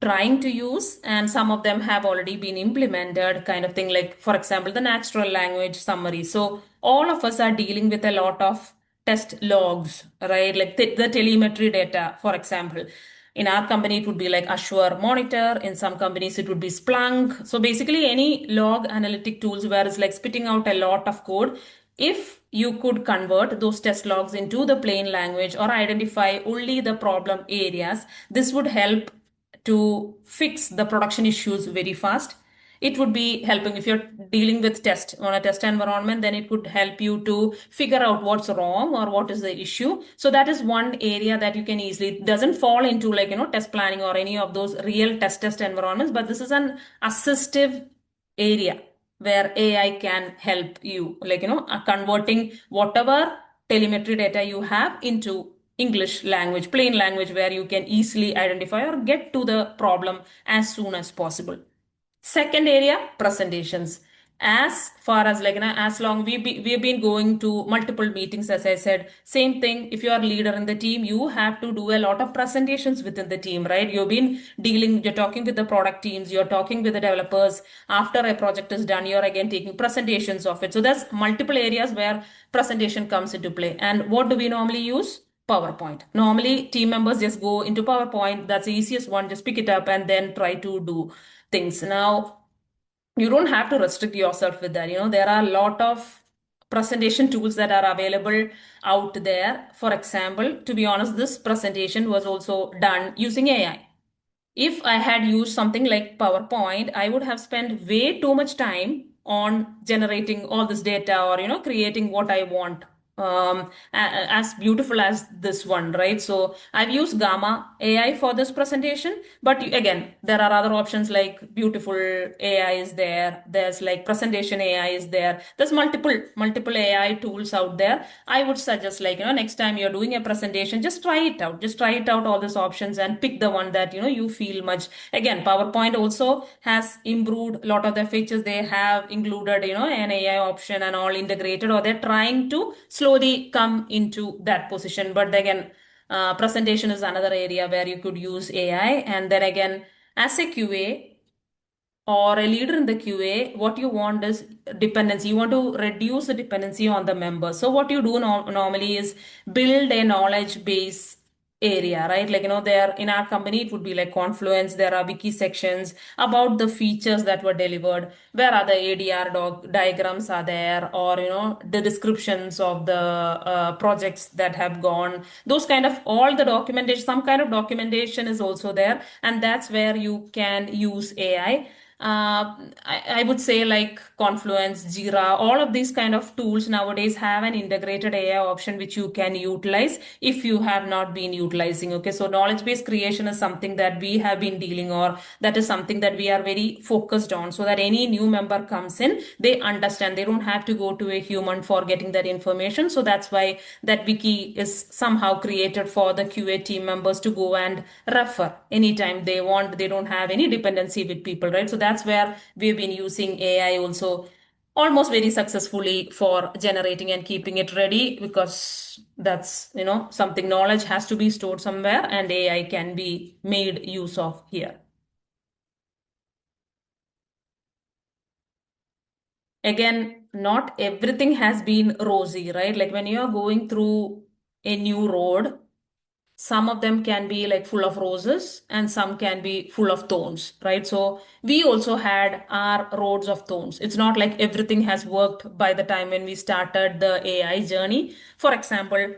trying to use, and some of them have already been implemented, kind of thing, like for example the natural language summary. So all of us are dealing with a lot of test logs, right? Like the telemetry data, for example. In our company, it would be like Azure Monitor. In some companies, it would be Splunk. So basically, any log analytic tools where it's like spitting out a lot of code. If you could convert those test logs into the plain language or identify only the problem areas, this would help to fix the production issues very fast. It would be helping if you're dealing with test on a test environment, then it could help you to figure out what's wrong or what is the issue. So that is one area that you can easily, it doesn't fall into like, test planning or any of those real test environments, but this is an assistive area where AI can help you, like, converting whatever telemetry data you have into English language, plain language, where you can easily identify or get to the problem as soon as possible. Second area, presentations. As far as like, as long we've been going to multiple meetings, as I said, same thing. If you are leader in the team, you have to do a lot of presentations within the team, right? You're talking with the product teams, you're talking with the developers. After a project is done, you're again taking presentations of it. So there's multiple areas where presentation comes into play. And what do we normally use? PowerPoint. Normally, team members just go into PowerPoint. That's the easiest one. Just pick it up and then try to do things. Now, you don't have to restrict yourself with that. There are a lot of presentation tools that are available out there. For example, to be honest, this presentation was also done using AI. If I had used something like PowerPoint, I would have spent way too much time on generating all this data or, creating what I want. As beautiful as this one, right? So I've used Gamma AI for this presentation, but again, there are other options like beautiful AI is there. There's like presentation AI is there. There's multiple AI tools out there. I would suggest like, next time you're doing a presentation, just try it out. Just try it out, all these options, and pick the one that, you feel much. Again, PowerPoint also has improved a lot of the features. They have included, an AI option and all integrated, or they're trying to slowly come into that position. But again, presentation is another area where you could use AI. And then again, as a QA, or a leader in the QA, what you want is dependency. You want to reduce the dependency on the members. So what you do normally is build a knowledge base area, right? Like, there in our company, it would be like Confluence. There are wiki sections about the features that were delivered. Where are the ADR diagrams are there, or, the descriptions of the projects that have gone. Those kind of all the documentation, some kind of documentation is also there. And that's where you can use AI. I would say like Confluence, Jira, all of these kind of tools nowadays have an integrated AI option which you can utilize if you have not been utilizing. Okay, so knowledge based creation is something that we have been dealing, or that is something that we are very focused on, so that any new member comes in, they understand, they don't have to go to a human for getting that information. So that's why that wiki is somehow created for the QA team members to go and refer anytime they want. They don't have any dependency with people, right? So that's where we've been using AI also almost very successfully for generating and keeping it ready, because that's, something, knowledge has to be stored somewhere, and AI can be made use of here. Again, not everything has been rosy, right? Like when you're going through a new road, some of them can be like full of roses and some can be full of thorns, right? So we also had our roads of thorns. It's not like everything has worked by the time when we started the AI journey. For example,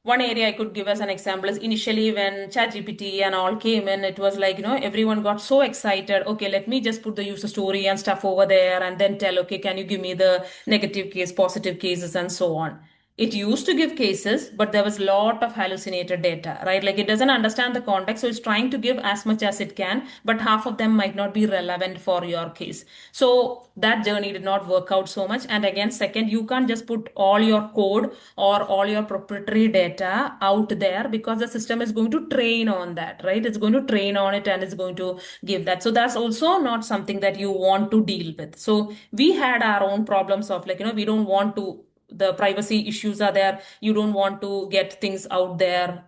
one area I could give as an example is initially when ChatGPT and all came in, it was like, everyone got so excited. Okay, let me just put the user story and stuff over there and then tell, okay, can you give me the negative case, positive cases, and so on. It used to give cases, but there was a lot of hallucinated data, right? Like it doesn't understand the context, so it's trying to give as much as it can, but half of them might not be relevant for your case. So that journey did not work out so much. And again, second, you can't just put all your code or all your proprietary data out there, because the system is going to train on that, right? It's going to train on it and it's going to give that. So that's also not something that you want to deal with. So we had our own problems of like, we don't want to, the privacy issues are there. You don't want to get things out there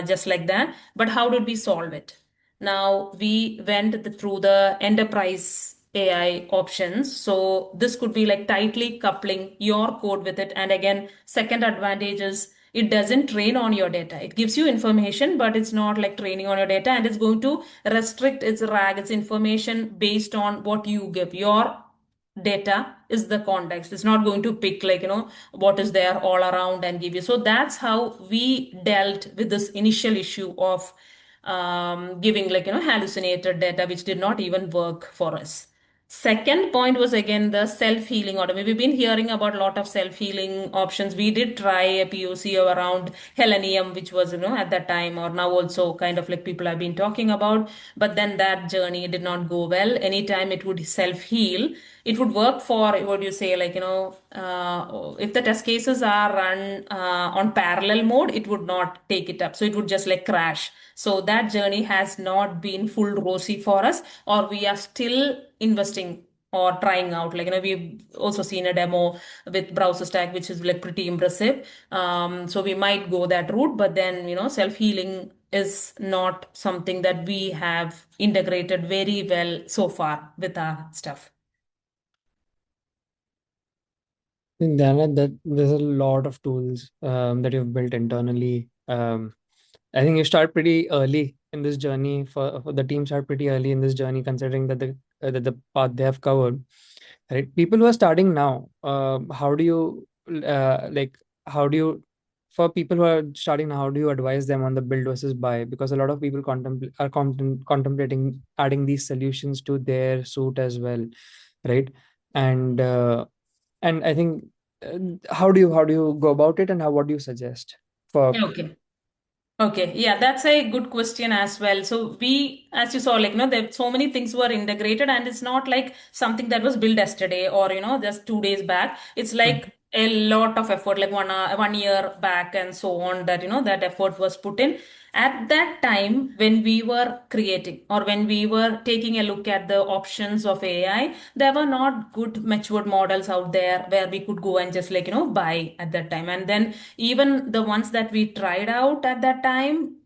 just like that. But how did we solve it? Now we went through the enterprise AI options. So this could be like tightly coupling your code with it. And again, second advantage is it doesn't train on your data. It gives you information, but it's not like training on your data, and it's going to restrict its RAG, its information based on what you give. Your data is the context. It's not going to pick like, what is there all around and give you. So that's how we dealt with this initial issue of giving like, hallucinated data, which did not even work for us. Second point was again the self-healing order. We've been hearing about a lot of self-healing options. We did try a POC around Helenium, which was, at that time, or now also kind of like people have been talking about, but then that journey did not go well. Anytime it would self-heal, it would work for, what do you say, like, if the test cases are run on parallel mode, it would not take it up. So it would just like crash. So that journey has not been full rosy for us, or we are still investing or trying out. Like, we've also seen a demo with BrowserStack, which is like pretty impressive. So we might go that route, but then, self-healing is not something that we have integrated very well so far with our stuff. And then that there's a lot of tools that you've built internally. I think you start pretty early in this journey. For the team, start pretty early in this journey, considering that the path they have covered. Right, people who are starting now, how do you like? How do you, for people who are starting now, how do you advise them on the build versus buy? Because a lot of people contemplating adding these solutions to their suite as well, right? And I think how do you go about it, and how what do you suggest for? Yeah, okay. Okay, yeah, that's a good question as well. So we, as you saw, like, there so many things were integrated, and it's not like something that was built yesterday or, just 2 days back. It's like a lot of effort, like 1 hour, 1 year back and so on, that that effort was put in. At that time, when we were creating or when we were taking a look at the options of AI, there were not good matured models out there where we could go and just buy at that time. And then even the ones that we tried out at that time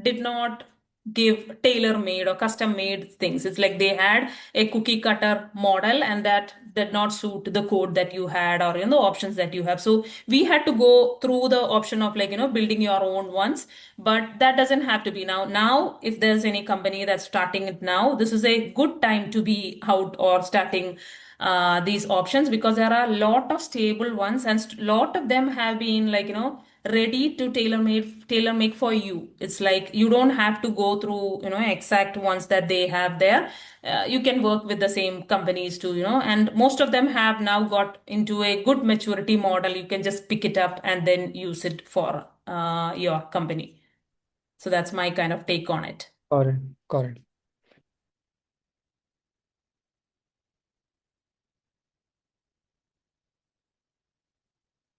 did not give tailor made or custom made things. It's like they had a cookie cutter model, and that did not suit the code that you had, or options that you have. So we had to go through the option of building your own ones. But that doesn't have to be now. If there's any company that's starting it now, this is a good time to be out or starting these options, because there are a lot of stable ones, and lot of them have been ready to tailor make for you. It's like you don't have to go through exact ones that they have there. You can work with the same companies too, and most of them have now got into a good maturity model. You can just pick it up and then use it for your company. So that's my kind of take on it. Correct. Correct.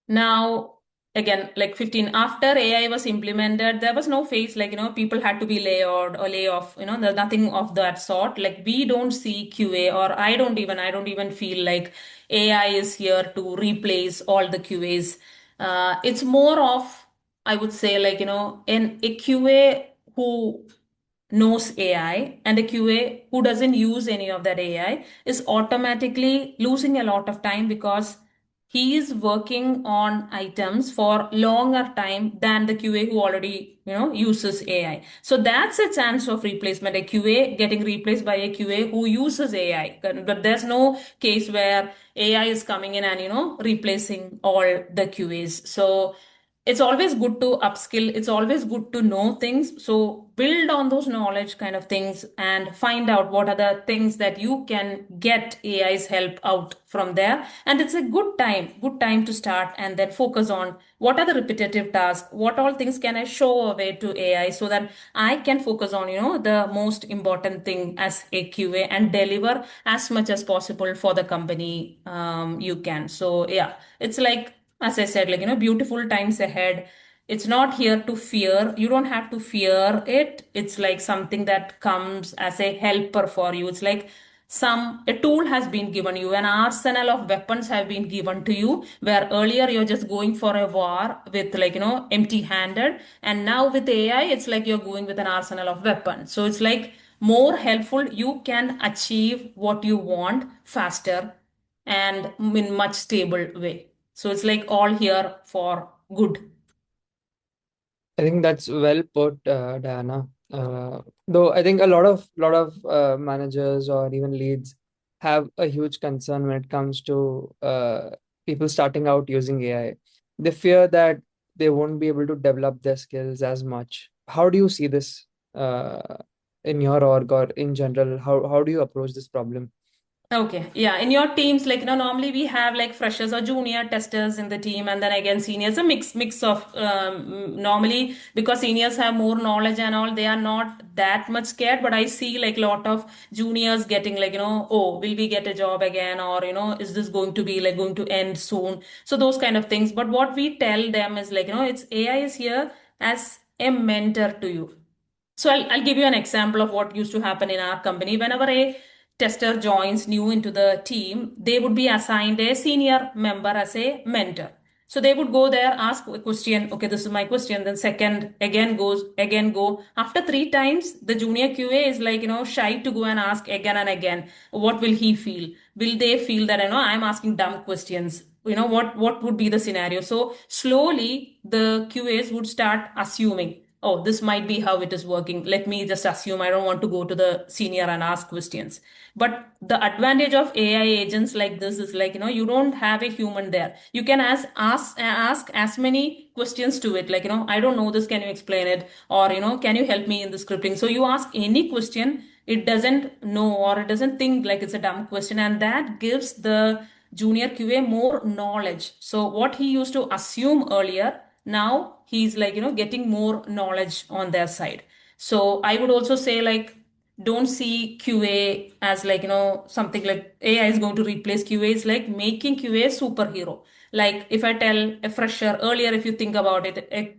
Now, again, like 15, after AI was implemented, there was no phase people had to be laid or lay off. There's nothing of that sort. Like we don't see QA, or I don't even feel like AI is here to replace all the QAs. It's more of, I would say, a QA who knows AI and a QA who doesn't use any of that AI is automatically losing a lot of time, because he is working on items for longer time than the QA who already uses AI. So that's a chance of replacement, a QA getting replaced by a QA who uses AI. But there's no case where AI is coming in and replacing all the QAs. So it's always good to upskill. It's always good to know things. So build on those knowledge kind of things and find out what are the things that you can get AI's help out from there. And it's a good time to start and then focus on what are the repetitive tasks, what all things can I show away to AI, so that I can focus on, the most important thing as a QA and deliver as much as possible for the company you can. So yeah, it's like, as I said, beautiful times ahead. It's not here to fear. You don't have to fear it. It's like something that comes as a helper for you. It's like a tool has been given you, an arsenal of weapons have been given to you, where earlier you're just going for a war with empty handed, and now with AI it's like you're going with an arsenal of weapons. So it's like more helpful. You can achieve what you want faster and in much stable way. So it's like all here for good. I think that's well put, Diana. Though I think a lot of managers or even leads have a huge concern when it comes to people starting out using AI. They fear that they won't be able to develop their skills as much. How do you see this in your org or in general? How do you approach this problem? Okay, yeah. In your teams, normally we have like freshers or junior testers in the team, and then again seniors. A mix of normally, because seniors have more knowledge and all, they are not that much scared. But I see like a lot of juniors getting oh, will we get a job again, or is this going to be going to end soon? So those kind of things. But what we tell them is it's AI is here as a mentor to you. So I'll give you an example of what used to happen in our company. Whenever a tester joins new into the team, they would be assigned a senior member as a mentor. So they would go there, ask a question. Okay, this is my question. Then second, again go. After three times, the junior QA is shy to go and ask again and again. What will he feel? Will they feel that, I'm asking dumb questions? What would be the scenario? So slowly the QAs would start assuming, oh, this might be how it is working. Let me just assume. I don't want to go to the senior and ask questions. But the advantage of AI agents like this is you don't have a human there. You can ask as many questions to it. I don't know this. Can you explain it? Or, can you help me in the scripting? So you ask any question, it doesn't know or it doesn't think like it's a dumb question. And that gives the junior QA more knowledge. So what he used to assume earlier, now he's getting more knowledge on their side. So I would also say don't see QA as something like AI is going to replace QA. It's like making QA a superhero. Like if I tell a fresher earlier, if you think about it, a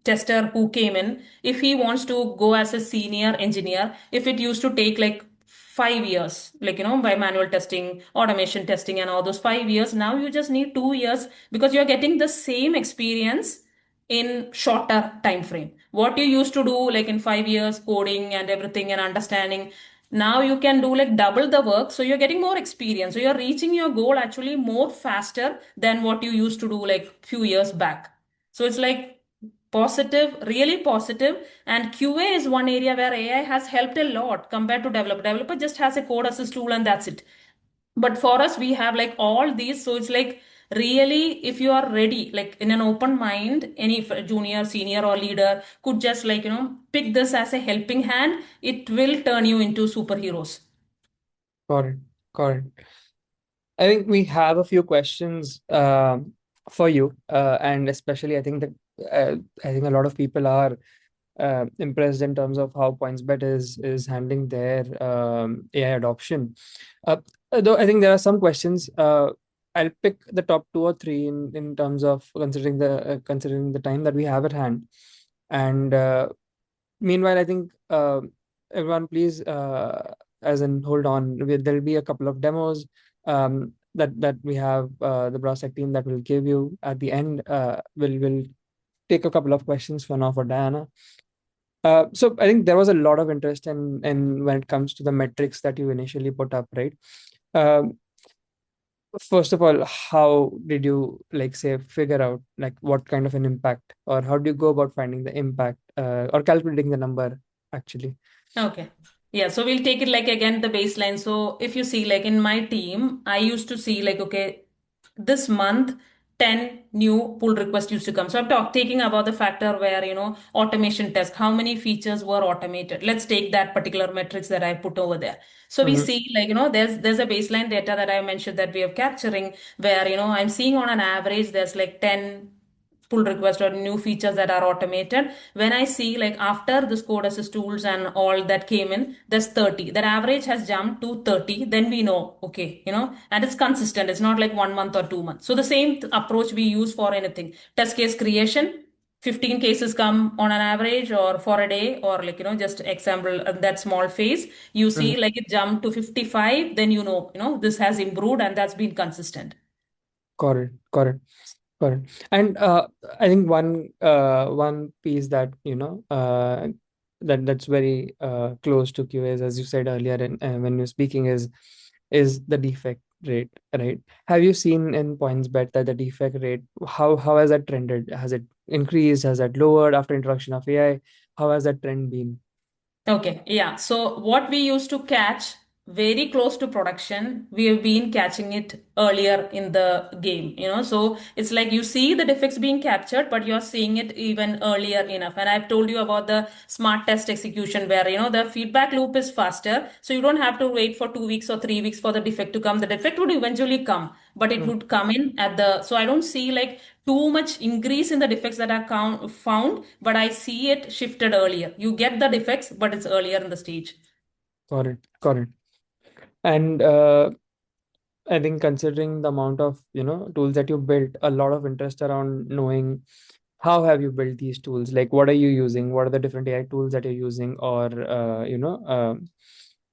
tester who came in, if he wants to go as a senior engineer, if it used to take like 5 years, like, by manual testing, automation testing, and all those 5 years, now you just need 2 years because you're getting the same experience in shorter time frame. What you used to do like in 5 years, coding and everything and understanding, now you can do like double the work, so you're getting more experience, so you're reaching your goal actually more faster than what you used to do like few years back. So it's like positive, really positive. And QA is one area where AI has helped a lot compared to developer just has a code assist tool and that's it. But for us we have like all these, so it's like really, if you are ready, like in an open mind, any junior, senior or leader could just like pick this as a helping hand, it will turn you into superheroes. Got it. Got it. I think we have a few questions for you, and especially I think a lot of people are impressed in terms of how PointsBet is handling their AI adoption. Uh, though I think there are some questions. I'll pick the top two or three in terms of considering the time that we have at hand. And meanwhile, I think everyone, please, as in, hold on. There'll be a couple of demos that we have the BrowserStack team that will give you at the end. We'll take a couple of questions for now for Diana. So I think there was a lot of interest in when it comes to the metrics that you initially put up, right? Um, First of all, how did you like say figure out like what kind of an impact, or how do you go about finding the impact or calculating the number actually? Okay. Yeah, so we'll take it like again the baseline. So if you see like in my team, I used to see like, okay, this month 10 new pull requests used to come. So taking about the factor where, automation test, how many features were automated. Let's take that particular metrics that I put over there. So we Mm-hmm. see like, there's a baseline data that I mentioned that we are capturing where, I'm seeing on an average there's like 10 pull request or new features that are automated. When I see like after this code assist tools and all that came in, there's 30. That average has jumped to 30. Then we know, okay, and it's consistent. It's not like 1 month or 2 months. So the same approach we use for anything. Test case creation, 15 cases come on an average or for a day, or like, just example that small phase, you see like it jumped to 55, then this has improved and that's been consistent. Got it. Got it. Got it. And I think one piece that that's very close to QA is, as you said earlier, and when you're speaking, is the defect rate, right? Have you seen in PointsBet that the defect rate, how has that trended? Has it increased? Has that lowered after introduction of AI? How has that trend been? Okay, yeah. So what we used to catch very close to production, we have been catching it earlier in the game. So it's like you see the defects being captured, but you're seeing it even earlier enough. And I've told you about the smart test execution where, the feedback loop is faster. So you don't have to wait for 2 weeks or 3 weeks for the defect to come. The defect would eventually come, but it Mm. would come in so I don't see like too much increase in the defects that are found, but I see it shifted earlier. You get the defects, but it's earlier in the stage. Got it. Got it. And I think considering the amount of tools that you built, a lot of interest around knowing how have you built these tools? Like, what are you using? What are the different AI tools that you're using, or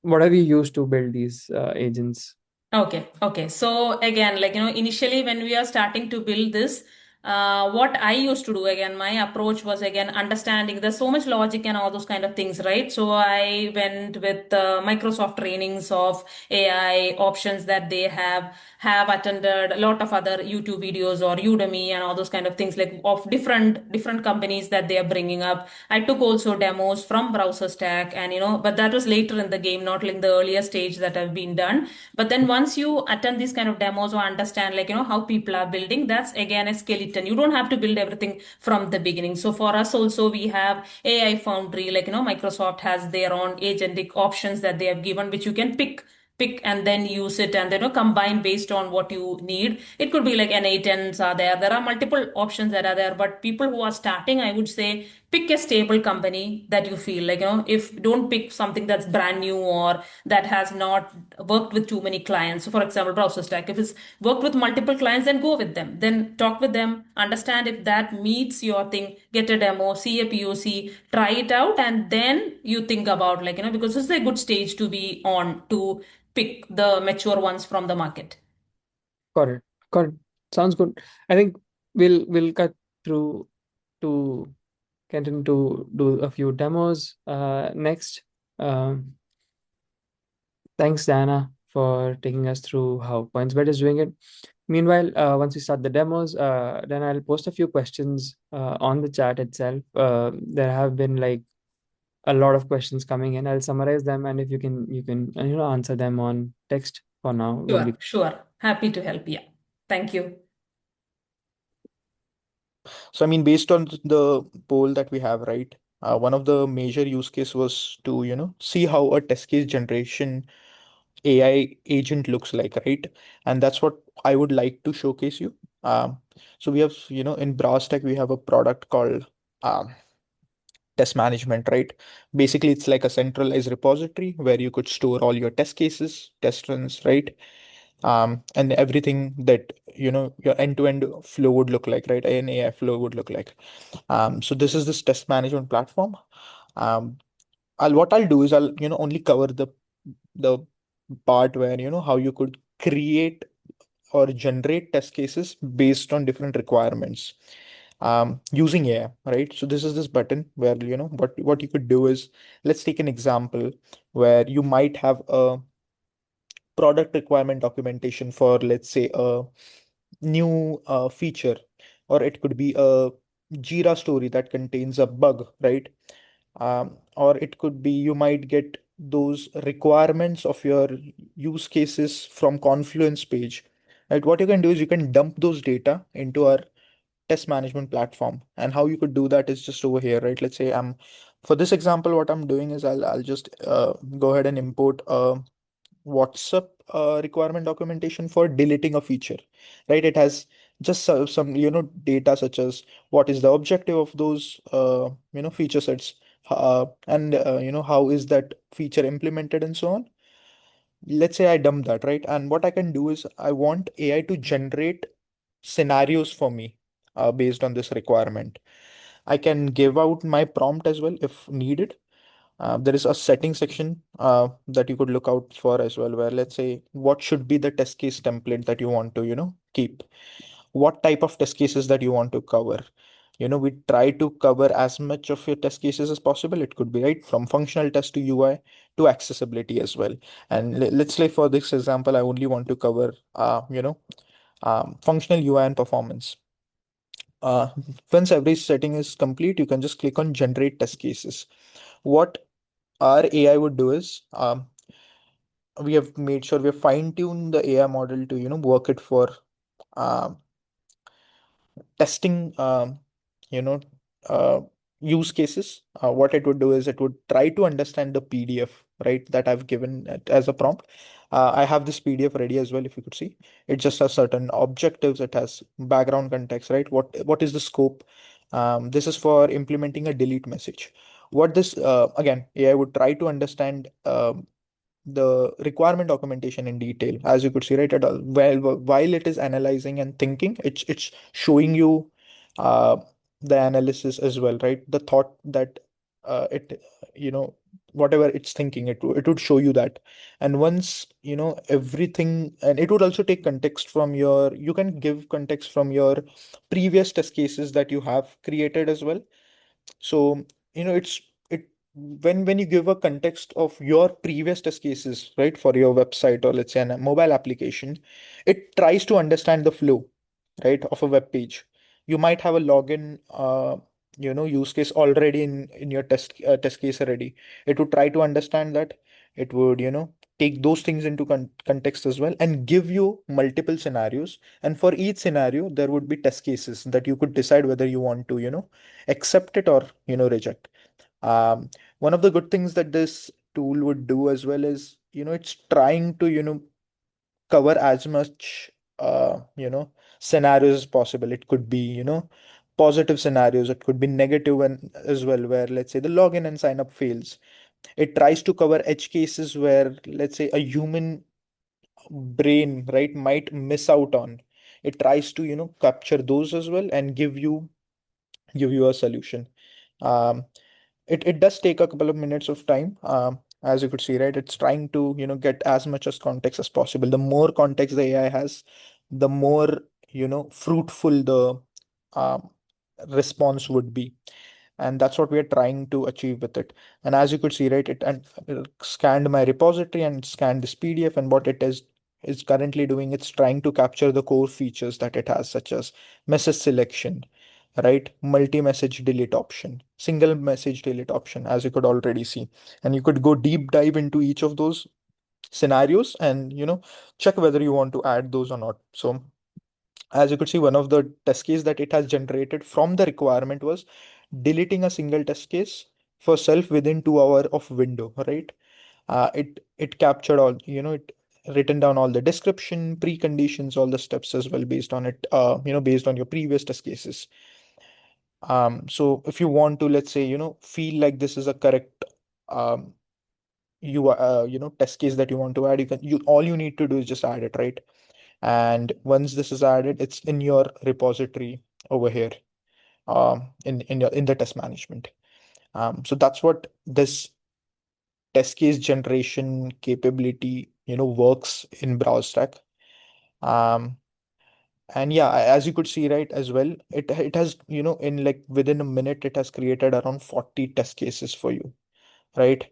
what have you used to build these agents? Okay, okay. So again, like, initially when we are starting to build this, what I used to do again, my approach was again understanding there's so much logic and all those kind of things, right? So I went with Microsoft trainings of AI options that they have attended a lot of other YouTube videos or Udemy and all those kind of things like of different companies that they are bringing up. I took also demos from BrowserStack and but that was later in the game, not like the earlier stage that have been done. But then once you attend these kind of demos or understand like how people are building, that's again a skeleton. You don't have to build everything from the beginning. So for us also we have AI Foundry, like Microsoft has their own agentic options that they have given, which you can pick and then use it and then combine based on what you need. It could be like N8s are there. There are multiple options that are there, but people who are starting, I would say pick a stable company that you feel like, if don't pick something that's brand new or that has not worked with too many clients. So for example, BrowserStack, if it's worked with multiple clients, then go with them. Then talk with them, understand if that meets your thing, get a demo, see a POC, try it out, and then you think about like, because this is a good stage to be on to pick the mature ones from the market. Got it. Got it. Sounds good. I think we'll cut through to continue to do a few demos next. Um, Thanks, Diana, for taking us through how PointsBet is doing it. Meanwhile, once we start the demos, then I'll post a few questions on the chat itself. There have been like a lot of questions coming in. I'll summarize them, and if you can answer them on text for now will be. Sure, sure. Happy to help. Yeah. Thank you. So, I mean, based on the poll that we have, right? One of the major use case was to, see how a test case generation AI agent looks like, right? And that's what I would like to showcase you. So we have, in BrowserStack, we have a product called um, test management, right? Basically, it's like a centralized repository where you could store all your test cases, test runs, right? And everything that, your end-to-end flow would look like, right? An AI flow would look like. So this is this test management platform. Um, what I'll do is I'll, only cover the part where, how you could create or generate test cases based on different requirements using AI, right? So this is this button where, what you could do is, let's take an example where you might have a product requirement documentation for, let's say, a new feature, or it could be a Jira story that contains a bug, right? Or it could be you might get those requirements of your use cases from Confluence page, right? What you can do is you can dump those data into our test management platform. And how you could do that is just over here, right? Let's say I'm for this example, what I'm doing is I'll just go ahead and import a WhatsApp requirement documentation for deleting a feature, right? It has just some data such as what is the objective of those feature sets, and how is that feature implemented and so on. Let's say I dump that, right? And what I can do is I want AI to generate scenarios for me based on this requirement. I can give out my prompt as well if needed. There is a setting section that you could look out for as well, where let's say what should be the test case template that you want to, keep. What type of test cases that you want to cover. We try to cover as much of your test cases as possible. It could be right from functional test to UI to accessibility as well. And let's say for this example, I only want to cover, functional UI and performance. Uh, Once every setting is complete, you can just click on generate test cases. What our AI would do is we have made sure we have fine-tuned the AI model to work it for um, testing you know uh, use cases. What it would do is it would try to understand the PDF, right, that I've given it as a prompt. I have this PDF ready as well, if you could see. It just has certain objectives, it has background context, right? What is the scope? This is for implementing a delete message. What this again, AI would try to understand the requirement documentation in detail. As you could see, right, while it is analyzing and thinking, it's showing you uh, the analysis as well, right? The thought that it you know whatever it's thinking, it would show you that. And once everything, and it would also take context from your, you can give context from your previous test cases that you have created as well. So, it's it when you give a context of your previous test cases, right, for your website or let's say a mobile application, it tries to understand the flow, right, of a web page. You might have a login, use case already in your test case already. It would try to understand that. It would, take those things into context as well and give you multiple scenarios. And for each scenario, there would be test cases that you could decide whether you want to, accept it or reject. One of the good things that this tool would do as well is it's trying to cover as much scenarios as possible. It could be positive scenarios. It could be negative and as well, where let's say the login and sign up fails. It tries to cover edge cases where, let's say, a human brain, right, might miss out on. It tries to, capture those as well and give you a solution. Um, it does take a couple of minutes of time. As you could see, right, it's trying to, get as much as context as possible. The more context the AI has, the more, fruitful the um, response would be. And that's what we are trying to achieve with it. And as you could see, right, it scanned my repository and scanned this PDF, and what it is currently doing, it's trying to capture the core features that it has, such as message selection, right, multi-message delete option, single message delete option, as you could already see. And you could go deep dive into each of those scenarios and, check whether you want to add those or not. So as you could see, one of the test case that it has generated from the requirement was deleting a single test case for self within 2 hours of window, right? It captured all, it written down all the description, preconditions, all the steps as well, based on it, based on your previous test cases. So if you want to, let's say, feel like this is a correct um test case that you want to add, you all you need to do is just add it, right? And once this is added, it's in your repository over here, in the test management. So that's what this test case generation capability, works in BrowserStack. Um, and yeah, as you could see, right, as well, it has, in like within a minute, it has created around 40 test cases for you, right?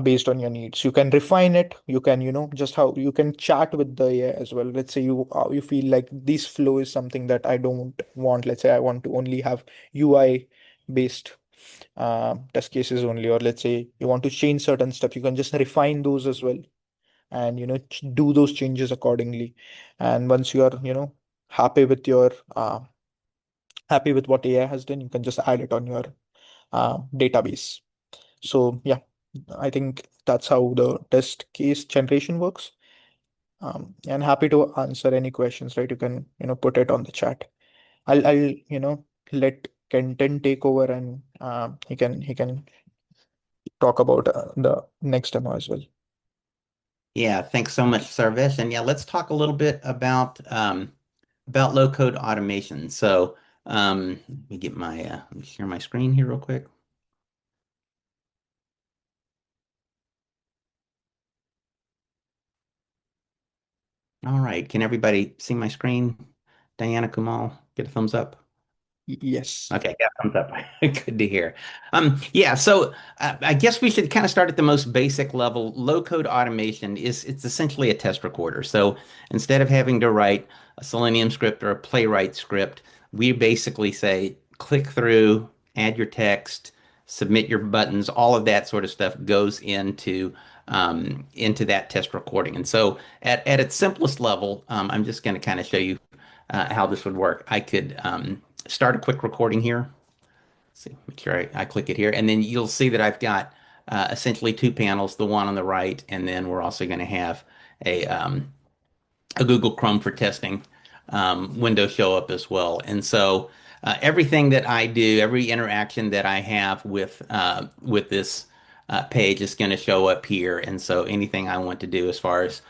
Based on your needs. You can refine it. You can, just how you can chat with the AI as well. Let's say you feel like this flow is something that I don't want. Let's say I want to only have UI based test cases only, or let's say you want to change certain steps. You can just refine those as well, and do those changes accordingly. And once you are, happy with your happy with what AI has done, you can just add it on your database. So yeah, I think that's how the test case generation works. And happy to answer any questions, right? You can, put it on the chat. I'll let Kenton take over, and he can talk about the next demo as well. Yeah, thanks so much, Sarvesh. And yeah, let's talk a little bit about low code automation. So let me let me share my screen here real quick. All right, can everybody see my screen? Diana, Kumal, get a thumbs up. Yes. Okay, yeah, thumbs up. Good to hear. Yeah, so I guess we should kind of start at the most basic level. Low code automation it's essentially a test recorder. So instead of having to write a Selenium script or a Playwright script, we basically say click through, add your text, submit your buttons, all of that sort of stuff goes into that test recording. And so at its simplest level, I'm just going to kind of show you how this would work. I could start a quick recording here. Let's see, make sure I click it here, and then you'll see that I've got essentially two panels, the one on the right, and then we're also going to have a Google Chrome for testing window show up as well. And so everything that I do, every interaction that I have with this page is going to show up here. And so anything I want to do as far as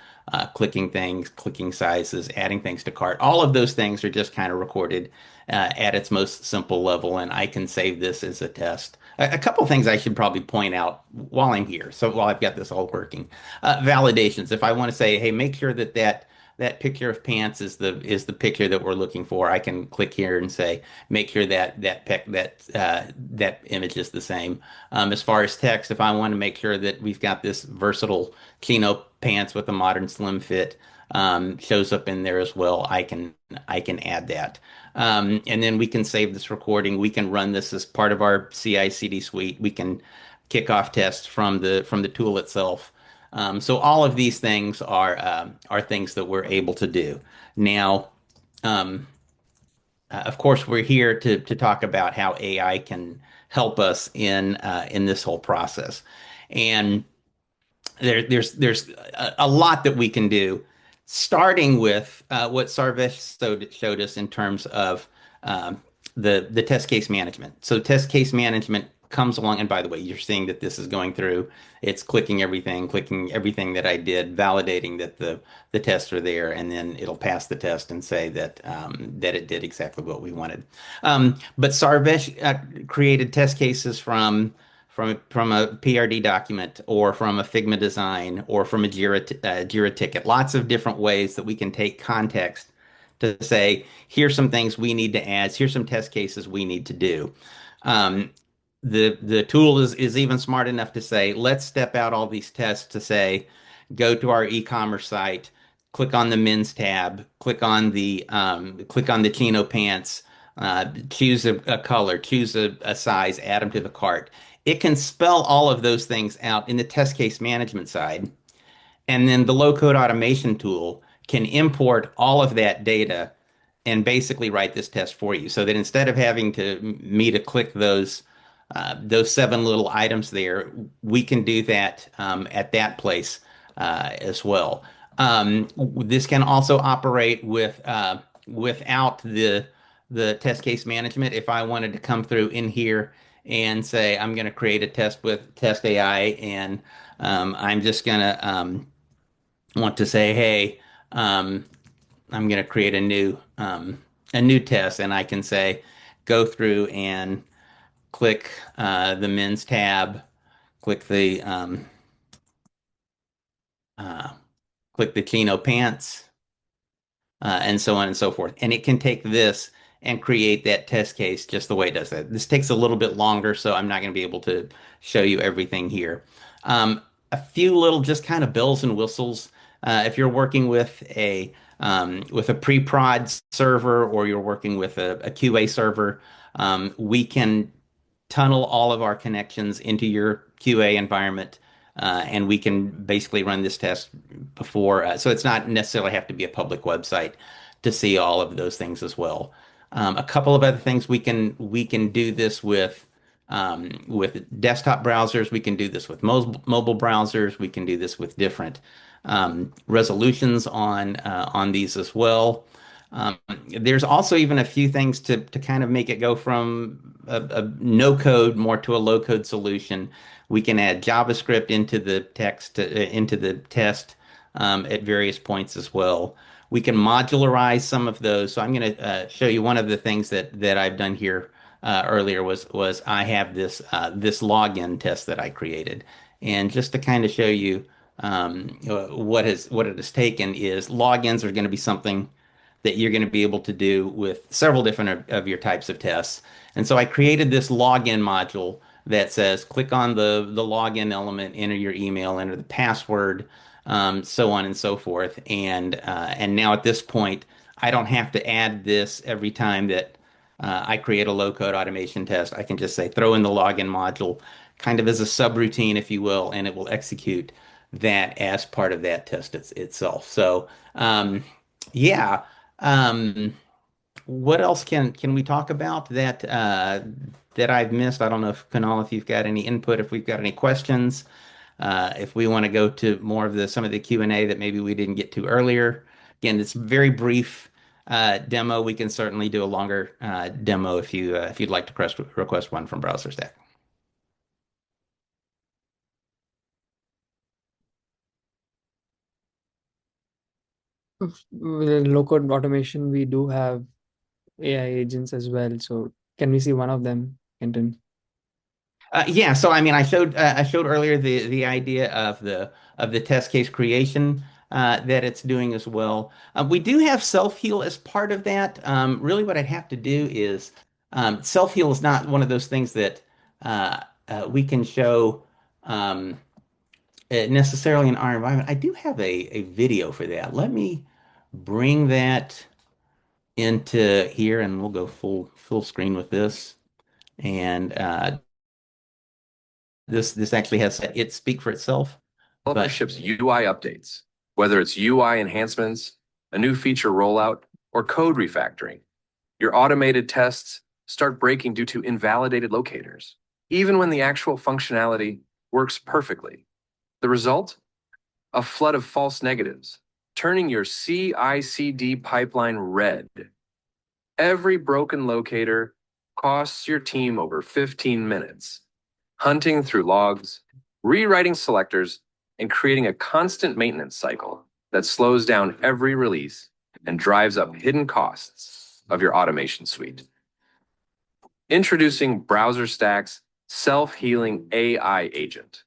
clicking things, clicking sizes, adding things to cart, all of those things are just kind of recorded at its most simple level. And I can save this as a test. A couple of things I should probably point out while I'm here. So while I've got this all working, validations. If I want to say, hey, make sure that picture of pants is the picture that we're looking for. I can click here and say, make sure that image is the same. As far as text, if I want to make sure that we've got this versatile chino pants with a modern slim fit shows up in there as well, I can add that. And then we can save this recording. We can run this as part of our CI/CD suite. We can kick off tests from the tool itself. So all of these things are things that we're able to do. Now, of course, we're here to talk about how AI can help us in this whole process, and there's a lot that we can do, starting with what Sarvesh showed us in terms of um, the test case management. So test case management comes along, and by the way, you're seeing that this is going through. It's clicking everything that I did, validating that the tests are there, and then it'll pass the test and say that that it did exactly what we wanted. But Sarvesh created test cases from a PRD document or from a Figma design or from a Jira ticket. Lots of different ways that we can take context to say, here's some things we need to add. Here's some test cases we need to do. Um, the tool is even smart enough to say, let's step out all these tests to say, go to our e-commerce site, click on the men's tab, click on the chino pants, choose a color, choose a size, add them to the cart. It can spell all of those things out in the test case management side. And then the low code automation tool can import all of that data and basically write this test for you. So that instead of having me to click those seven little items there, we can do that at that place as well. This can also operate without the test case management. If I wanted to come through in here and say I'm going to create a test with test AI, and I'm just going to want to say, hey, um, I'm going to create a new test, and I can say, go through and click the men's tab, click the uh, click the chino pants, and so on and so forth. And it can take this and create that test case just the way it does that. This takes a little bit longer, so I'm not going to be able to show you everything here. A few little just kind of bells and whistles. If you're working with a pre-prod server or you're working with a QA server, we can tunnel all of our connections into your QA environment, and we can basically run this test before. So it's not necessarily have to be a public website to see all of those things as well. A couple of other things we can do this with desktop browsers. We can do this with mobile browsers. We can do this with different resolutions on these as well. Um, there's also even a few things to kind of make it go from a no code more to a low code solution. We can add JavaScript into the into the test at various points as well. We can modularize some of those. So I'm going to show you one of the things that I've done here earlier was I have this login test that I created, and just to kind of show you what it has taken is logins are going to be something that you're going to be able to do with several different of your types of tests. And so I created this login module that says click on the login element, enter your email, enter the password, so on and so forth. And now at this point, I don't have to add this every time that I create a low code automation test. I can just say throw in the login module, kind of as a subroutine, if you will, and it will execute that as part of that test itself. So yeah. Um, what else can we talk about that I've missed? I don't know if Kunal, if you've got any input, if we've got any questions, if we want to go to more of some of the Q&A that maybe we didn't get to earlier. Again, it's very brief demo. We can certainly do a longer demo if you'd like to request one from BrowserStack. With low code automation, we do have AI agents as well. So can we see one of them, Kenton? Yeah, so I mean, I showed earlier the idea of the test case creation that it's doing as well. We do have self heal as part of that. Really, what I'd have to do is self heal is not one of those things that we can show necessarily in our environment. I do have a video for that. Let me bring that into here, and we'll go full screen with this. And this actually has it speak for itself. Developer ships UI updates, whether it's UI enhancements, a new feature rollout, or code refactoring. Your automated tests start breaking due to invalidated locators, even when the actual functionality works perfectly. The result? A flood of false negatives, turning your CI/CD pipeline red. Every broken locator costs your team over 15 minutes, hunting through logs, rewriting selectors, and creating a constant maintenance cycle that slows down every release and drives up hidden costs of your automation suite. Introducing BrowserStack's self-healing AI agent.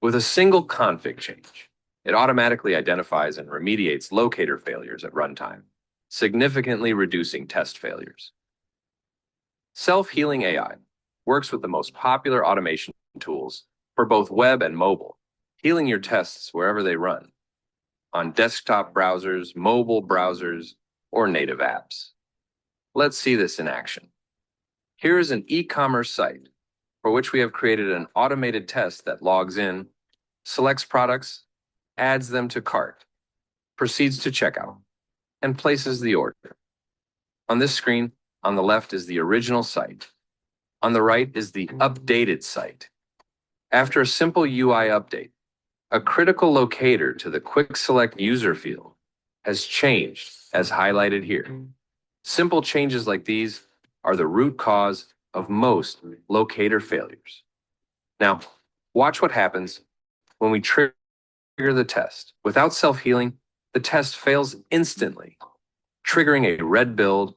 With a single config change, it automatically identifies and remediates locator failures at runtime, significantly reducing test failures. Self-healing AI works with the most popular automation tools for both web and mobile, healing your tests wherever they run, on desktop browsers, mobile browsers, or native apps. Let's see this in action. Here is an e-commerce site for which we have created an automated test that logs in, selects products, adds them to cart, proceeds to checkout, and places the order. On this screen, on the left is the original site. On the right is the updated site. After a simple UI update, a critical locator to the Quick Select user field has changed, as highlighted here. Simple changes like these are the root cause of most locator failures. Now, watch what happens when we trigger the test. Without self-healing, the test fails instantly, triggering a red build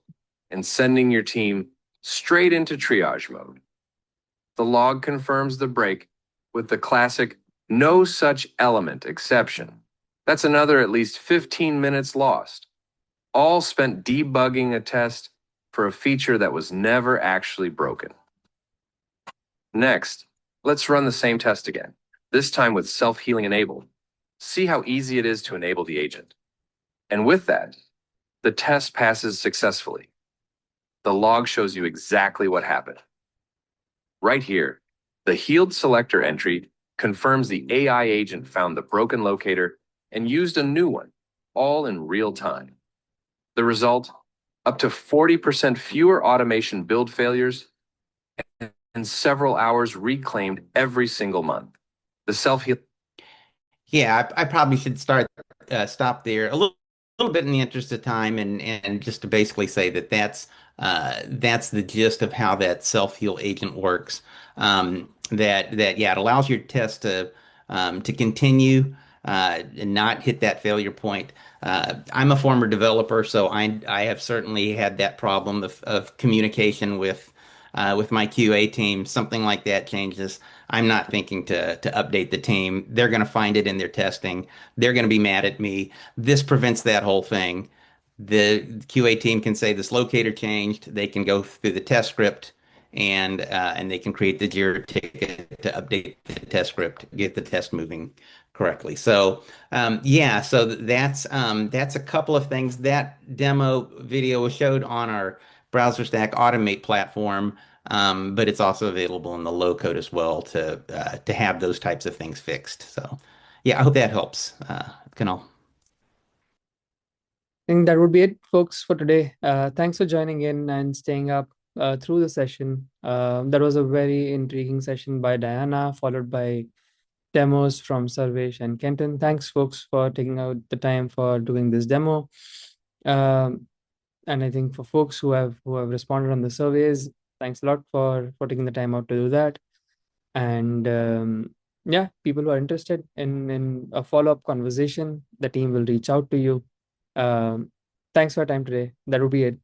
and sending your team straight into triage mode. The log confirms the break with the classic no such element exception. That's another at least 15 minutes lost, all spent debugging a test for a feature that was never actually broken. Next, let's run the same test again, this time with self-healing enabled. See how easy it is to enable the agent. And with that, the test passes successfully. The log shows you exactly what happened. Right here, the healed selector entry confirms the AI agent found the broken locator and used a new one, all in real time. The result, up to 40% fewer automation build failures and several hours reclaimed every single month. The self-heal. Yeah, I probably should stop there little bit in the interest of time, and just to basically say that that's the gist of how that self-heal agent works. That yeah, it allows your test to continue and not hit that failure point. I'm a former developer, so I have certainly had that problem of communication with my QA team. Something like that changes. I'm not thinking to update the team. They're going to find it in their testing. They're going to be mad at me. This prevents that whole thing. The QA team can say this locator changed. They can go through the test script and they can create the Jira ticket to update the test script, get the test moving correctly. So yeah, so that's a couple of things. That demo video was showed on our BrowserStack Automate platform, but it's also available in the low code as well to have those types of things fixed. So yeah, I hope that helps. Kunal. I think that would be it, folks, for today. Thanks for joining in and staying up through the session. That was a very intriguing session by Diana, followed by demos from Sarvesh and Kenton. Thanks, folks, for taking out the time for doing this demo. And I think for folks who have responded on the surveys, thanks a lot for taking the time out to do that. And yeah, people who are interested in a follow-up conversation, the team will reach out to you. Thanks for your time today. That would be it.